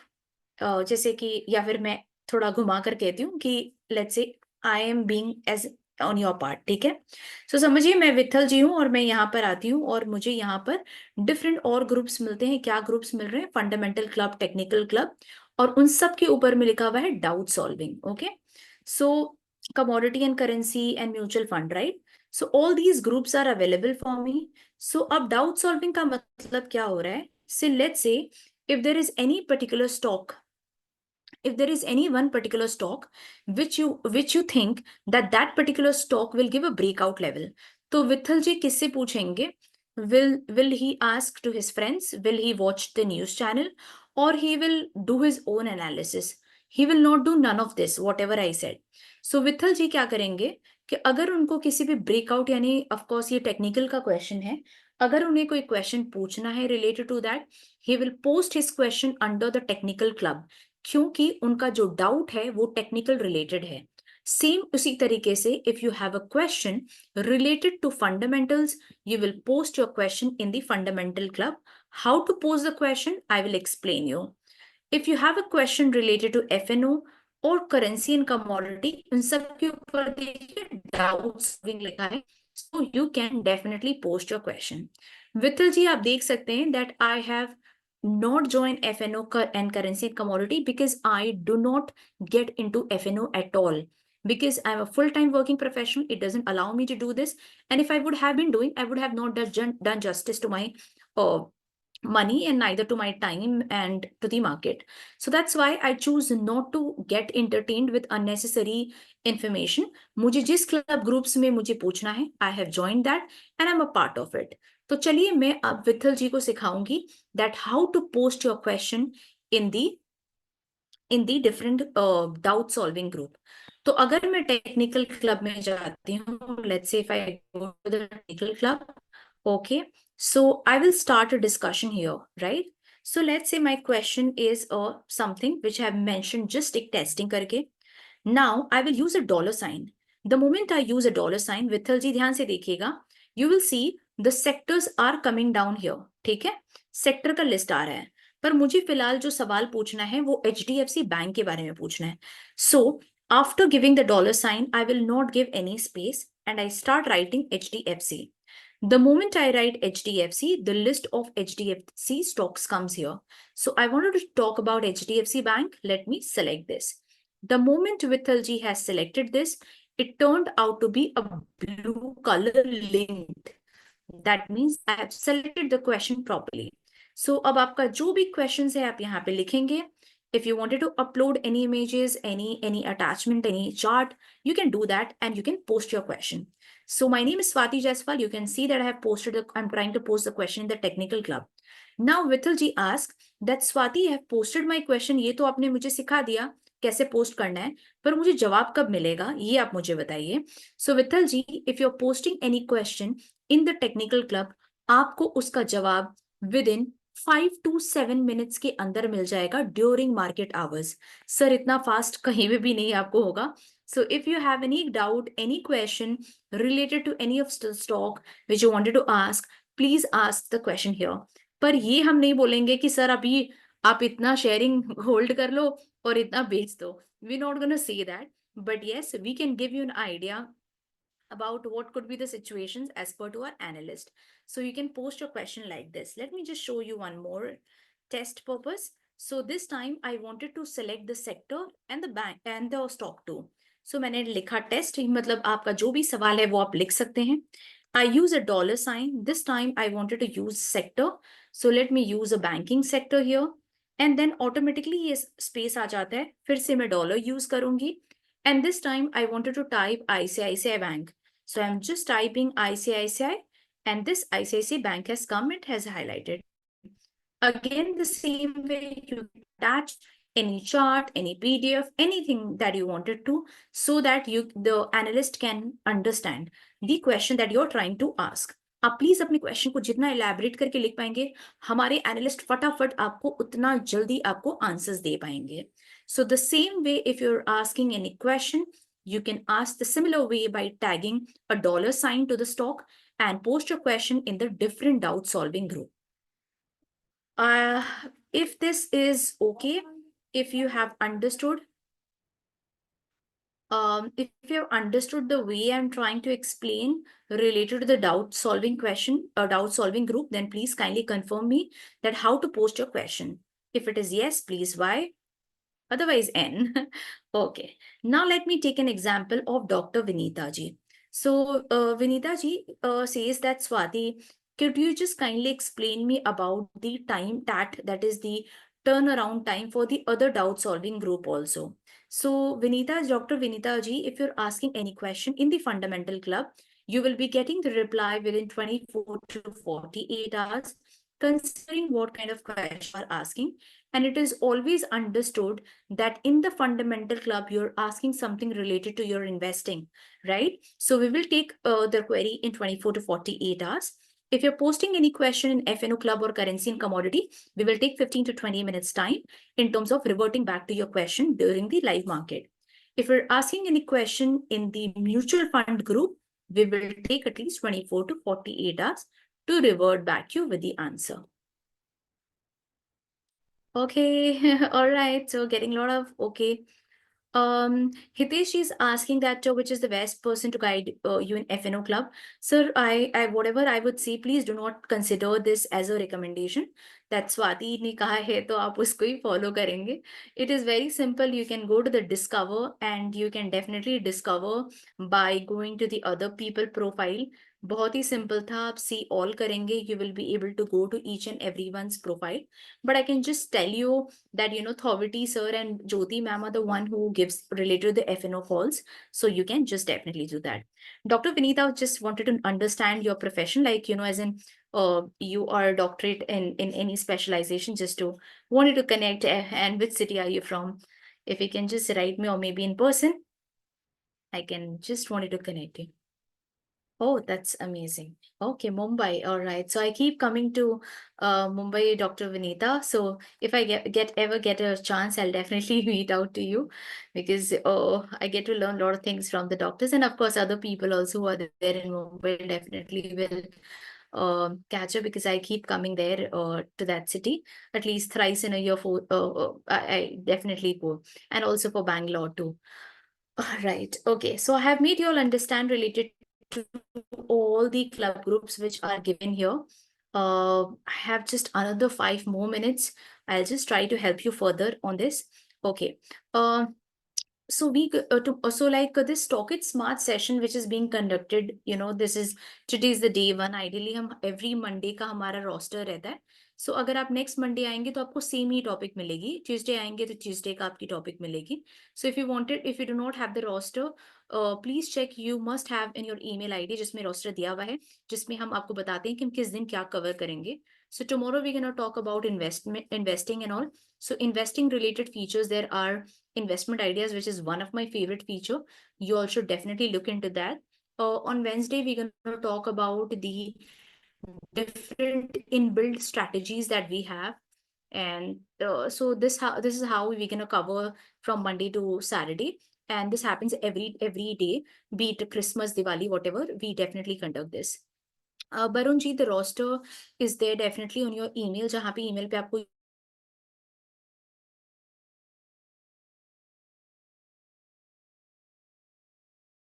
जैसे कि, या फिर मैं थोड़ा घुमा कर कहती हूँ कि let's say I am being as on your part, ठीक है। सो समझिए मैं वित्थल जी हूँ और मैं यहाँ पर आती हूँ और मुझे यहाँ पर डिफरेंट और ग्रुप्स मिलते हैं। क्या ग्रुप्स मिल रहे हैं? फंडामेंटल क्लब, टेक्निकल क्लब, और उन सब के ऊपर में लिखा हुआ है doubt solving. Okay, so commodity and currency and mutual fund, right? So all these groups are available for me. So अब डाउट सॉल्विंग का मतलब क्या हो रहा है? से let's say if there is any particular stock, if there is any one particular stock which you think that that particular stock will give a breakout level, तो वित्थल जी किससे पूछेंगे? Will he ask to his friends? Will he watch the news channel? Or he will do his own analysis? He will not do none of this whatever I said. So वित्थल जी क्या करेंगे कि अगर उनको किसी भी ब्रेकआउट, यानी of course ये technical का क्वेश्चन है, अगर उन्हें कोई क्वेश्चन पूछना है related to that, he will post his question under the technical club, क्योंकि उनका जो डाउट है वो टेक्निकल रिलेटेड है। सेम उसी तरीके से if you have a question related to fundamentals, you will post your question in the fundamental club How to pose the question, I will explain you. If you have a question related to FNO or currency and commodity, उन सब के ऊपर देखिए doubts लिखा है, so you can definitely post your question. Vitthal जी आप देख सकते हैं that I have not joined FNO and currency and commodity because I do not get into FNO at all. Because I'm a full-time working professional, it doesn't allow me to do this. And if I would have been doing, I would have not done justice to my money and neither to my time and to the market. So that's why I choose not to get entertained with unnecessary information. मुझे जिस club groups में मुझे पूछना है, I have joined that and I'm a part of it. तो चलिए मैं अब विठल जी को सिखाऊंगी that how to post your question in the different doubt solving group. तो अगर मैं टेक्निकल क्लब में जाती हूँ, let's say if I go to the technical club, okay, so I will start a discussion here, right? So let's say my question is something which I have mentioned just एक testing करके. Now I will use a dollar sign. The moment I use a dollar sign, Vitthal जी ध्यान से देखिएगा, you will see the sectors are coming down here. ठीक है, sector का list आ रहा है, पर मुझे फिलहाल जो सवाल पूछना है वो HDFC बैंक के बारे में पूछना है. So after giving the dollar sign, I will not give any space and I start writing HDFC. The moment I write HDFC, the list of HDFC stocks comes here. So I wanted to talk about HDFC Bank. Let me select this. The moment Vithal ji has selected this, it turned out to be a blue color linked. That means I have selected the question properly. So अब आपका जो भी questions है आप यहाँ पे लिखेंगे. If you wanted to upload any images, any attachment, any chart, you can do that and you can post your question. So my name is Swati Jaiswal. You can see that I have posted, I'm trying to post the question in the technical club. Now Vithal ji asks that Swati, I have posted my question. ये तो आपने मुझे सिखा दिया कैसे post करना है, पर मुझे जवाब कब मिलेगा ये आप मुझे बताइए. So Vitthal ji, if you are posting any question in the technical club, आपको उसका जवाब विद इन 5 to 7 minutes के अंदर मिल जाएगा ड्यूरिंग मार्केट आवर्स. सर इतना फास्ट कहीं पे भी नहीं आपको होगा. So if you have any doubt, any question related to any of the stock which you wanted to ask, please ask the question here. पर ये हम नहीं बोलेंगे कि सर अभी आप इतना शेयरिंग होल्ड कर लो और इतना बेच दो. We're not gonna say that, but yes, we can give you an idea about what could be the situations as per to our analyst. So you can post your question like this. Let me just show you one more test purpose. So this time I wanted to select the sector and the bank and the stock too. So मैंने लिखा test, मतलब आपका जो भी सवाल है वो आप लिख सकते हैं. I use a dollar sign. This time I wanted to use sector. So let me use a banking sector here. And then automatically ये space आ जाता है. फिर से मैं dollar use करूंगी. And this time I wanted to type ICICI Bank. So I'm just typing ICICI and this ICICI Bank has come, it has highlighted. Again, the same way you attach any chart, any PDF, anything that you wanted to, so that the analyst can understand the question that you're trying to ask. आप please अपने question को जितना elaborate करके लिख पाएंगे, हमारे analyst फटाफट आपको उतना जल्दी आपको आंसर्स दे पाएंगे. So the same way, if you're asking any question, you can ask the similar way by tagging a dollar sign to the stock and post your question in the different doubt solving group. If this is okay, if you have understood, if you have understood the way I'm trying to explain related to the doubt solving question or doubt solving group, then please kindly confirm me that how to post your question. If it is yes, please Y. Otherwise N. Okay. Now let me take an example of Dr. Vinita ji. So Vinita ji says that Swati, could you just kindly explain me about the time that is the turnaround time for the other doubt solving group also. So Dr. Vinita ji, if you're asking any question in the fundamental club, you will be getting the reply within 24 to 48 hours, considering what kind of question you are asking. And it is always understood that in the fundamental club, you're asking something related to your investing, right? So we will take the query in 24 to 48 hours. If you're posting any question in FNO club or currency and commodity, we will take 15 to 20 minutes time in terms of reverting back to your question during the live market. If you're asking any question in the mutual fund group, we will take at least 24 to 48 hours to revert back you with the answer. Okay, all right. So getting a lot of okay. Hitesh is asking that which is the best person to guide you in FNO club. Sir, I whatever I would say, please do not consider this as a recommendation. That Swati ने कहा है तो आप उसको ही follow करेंगे. It is very simple. You can go to the discover and you can definitely discover by going to the other people profile. बहुत ही simple था. आप see all करेंगे. You will be able to go to each and everyone's profile. But I can just tell you that Thoviti sir and Jyoti ma'am are the one who gives related to the FNO calls. So you can just definitely do that. Dr. Vinita just wanted to understand your profession, like as in you are a doctorate in any specialization, just to wanted to connect, and which city are you from? If you can just write me or maybe in person, I can just wanted to connect you. Oh, that's amazing. Okay, Mumbai. All right. So I keep coming to Mumbai, Dr. Vinita. So if I ever get a chance, I'll definitely reach out to you, because I get to learn a lot of things from the doctors, and of course other people also who are there in Mumbai definitely will catch up, because I keep coming there to that city at least thrice in a year. For I definitely go, and also for Bangalore too. Right. Okay. So I have made you all understand related to all the club groups which are given here. I have just another 5 more minutes. I'll just try to help you further on this. Okay. Uh, so this Talk It Smart session which is being conducted, this is today is the day one. Ideally हम every Monday का हमारा roster रहता है. So अगर आप next Monday आएंगे तो आपको same ही topic मिलेगी. Tuesday आएंगे तो Tuesday का आपकी topic मिलेगी. So if you do not have the roster, please check. You must have in your email ID जिसमें roster दिया हुआ है, जिसमें हम आपको बताते हैं कि हम किस दिन क्या cover करेंगे. So tomorrow we're gonna talk about investing and all. So investing related features, there are investment ideas, which is one of my favorite feature. You all should definitely look into that. On Wednesday, we're going to talk about the different inbuilt strategies that we have. And so this is how we're going to cover from Monday to Saturday. And this happens every day, be it Christmas, Diwali, whatever, we definitely conduct this. Barun ji, the roster is there definitely on your email, जहाँ पे email पे आपको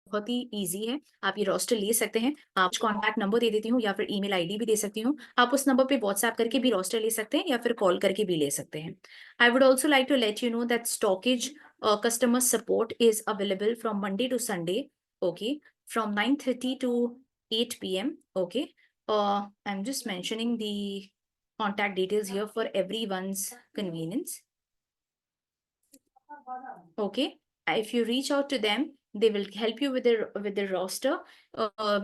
बहुत ही easy है. आप ये roster ले सकते हैं. आप कॉन्टैक्ट नंबर दे देती हूँ या फिर ईमेल आईडी भी दे सकती हूँ. आप उस नंबर पे व्हाट्सएप करके भी रोस्टर ले सकते हैं या फिर कॉल करके भी ले सकते हैं. I would also like to let you know that StockEdge customer support is available from Monday to Sunday. Okay, from 9:30 to 8 p.m. Okay, I'm just mentioning the contact details here for everyone's convenience. Okay, if you reach out to them, they will help you with the roster.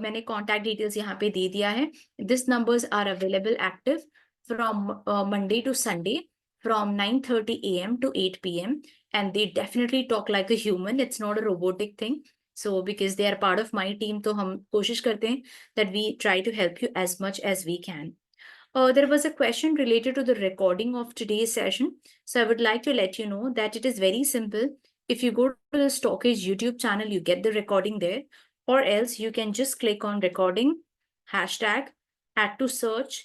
मैंने contact details यहाँ पे दे दिया है. These numbers are available active from Monday to Sunday from 9:30 a.m. to 8 p.m. and they definitely talk like a human. It's not a robotic thing. So because they are part of my team, तो हम कोशिश करते हैं that we try to help you as much as we can. There was a question related to the recording of today's session. So I would like to let you know that it is very simple. If you go to the Stockage YouTube channel, you get the recording there, or else you can just click on recording, hashtag, add to search,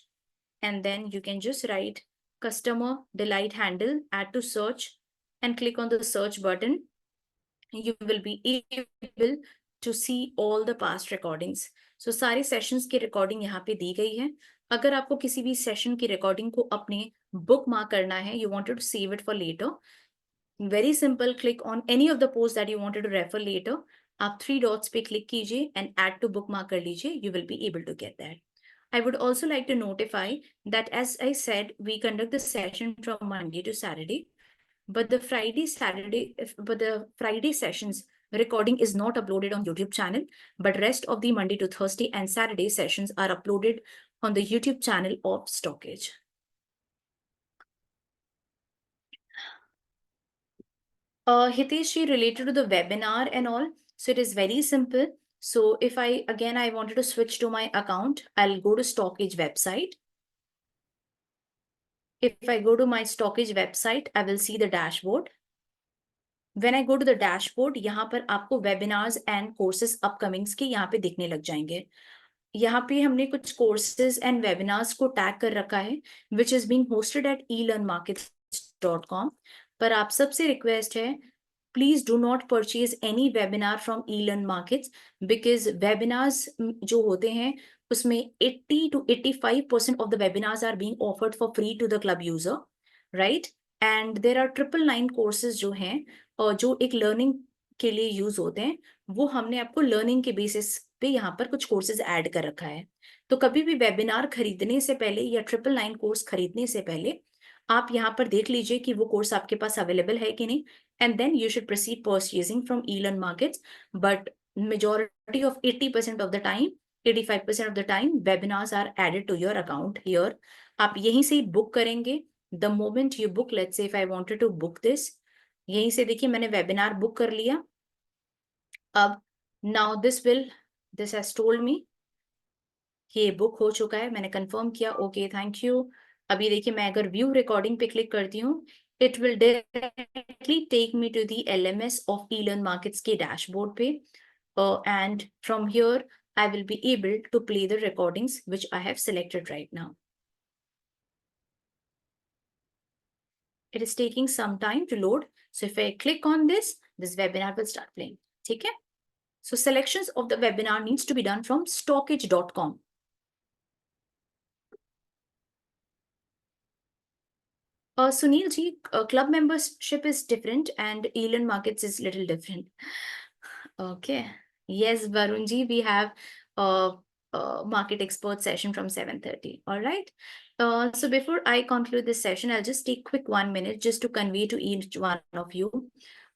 and then you can just write customer delight handle, add to search, and click on the search button. You will be able to see all the past recordings. So सारे sessions की recording यहाँ पे दी गई है. अगर आपको किसी भी session की recording को अपने bookmark करना है, you wanted to save it for later, very simple, click on any of the posts that you wanted to refer later. आप 3 dots पे click कीजिए and add to bookmark कर लीजिए. You will be able to get that. I would also like to notify that, as I said, we conduct the session from Monday to Saturday. But the Friday sessions recording is not uploaded on YouTube channel, but rest of the Monday to Thursday and Saturday sessions are uploaded on the YouTube channel of Stockage. Hitesh, related to the webinar and all, so it is very simple. So if I wanted to switch to my account, I'll go to Stockage website. If I go to my Stockage website, I will see the dashboard. When I go to the dashboard, यहाँ पर आपको webinars and courses upcomings के यहाँ पे दिखने लग जाएंगे. यहाँ पे हमने कुछ courses and webinars को tag कर रखा है, which is being hosted at eLearn Markets stockits.com। पर आप सबसे रिक्वेस्ट है, please do not purchase any webinar from Elearnmarkets, because webinars जो होते हैं उसमें 80 to 85% of the webinars are being offered for free to the club user, right? And there are 999 courses जो हैं और जो एक लर्निंग के लिए यूज होते हैं, वो हमने आपको लर्निंग के बेसिस पे यहाँ पर कुछ कोर्सेज ऐड कर रखा है। तो कभी भी वेबिनार खरीदने से पहले या 999 कोर्स खरीदने से पहले आप यहाँ पर देख लीजिए कि वो कोर्स आपके पास अवेलेबल है कि नहीं, and then you should proceed purchasing from eLearn markets. But majority of 80% of the time, 85% of the time webinars are added to your account here. आप यहीं से बुक करेंगे। The moment you book, let's say if I wanted to book this, यहीं से देखिए मैंने webinar book कर लिया। अब now this has told me ये बुक हो चुका है, मैंने कंफर्म किया, ओके थैंक यू। अभी देखिए मैं अगर व्यू रिकॉर्डिंग पे क्लिक करती हूँ, it will directly take me to the LMS of eLearn Markets के डैशबोर्ड पे, and from here I will be able to play the recordings which I have selected right now. It is taking some time to load, so if I click on this webinar will start playing, ठीक है? So selections of the webinar needs to be done from stockits.com. Sunil ji, club membership is different and eLearn markets is little different. Okay. Yes, Varun ji, we have a market expert session from 7:30. All right. So before I conclude this session, I'll just take quick 1 minute just to convey to each one of you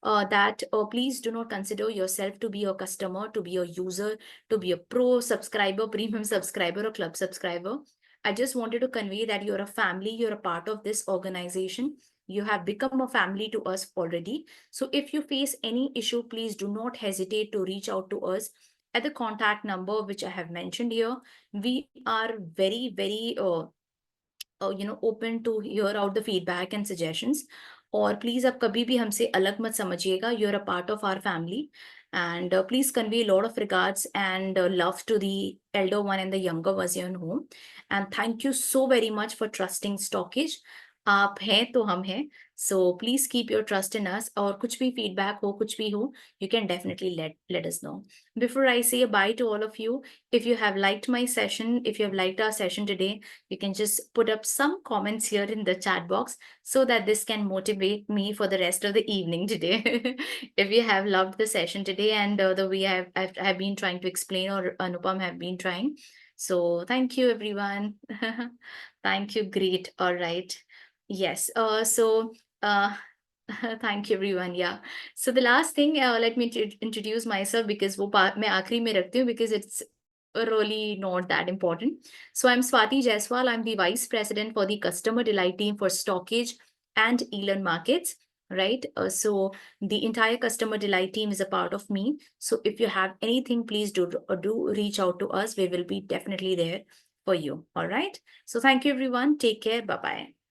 that please do not consider yourself to be a customer, to be a user, to be a pro subscriber, premium subscriber, or club subscriber. I just wanted to convey that you're a family, you're a part of this organization. You have become a family to us already. So if you face any issue, please do not hesitate to reach out to us at the contact number which I have mentioned here. We are very, very open to hear out the feedback and suggestions. और please आप कभी भी हमसे अलग मत समझिएगा, you are a part of our family, and please convey a lot of regards and love to the elder one and the younger ones in home. And thank you so very much for trusting Stockage. आप हैं तो हम हैं, so please keep your trust in us. और कुछ भी feedback हो, कुछ भी हो, you can definitely let us know. Before I say bye to all of you, if you have liked my session, if you have liked our session today, you can just put up some comments here in the chat box so that this can motivate me for the rest of the evening today. If you have loved the session today and the way I've been trying to explain, or Anupam have been trying. So thank you, everyone. Thank you. Great. All right. Yes. Thank you, everyone. Yeah. So the last thing, let me introduce myself, because वो मैं आखिरी में रखती हूँ because it's really not that important. So I'm Swati Jaiswal. I'm the Vice President for the Customer Delight Team for Stockage and eLearn Markets, right? So the entire Customer Delight team is a part of me. So if you have anything, please do reach out to us. We will be definitely there for you. All right. So thank you, everyone. Take care. Bye-bye.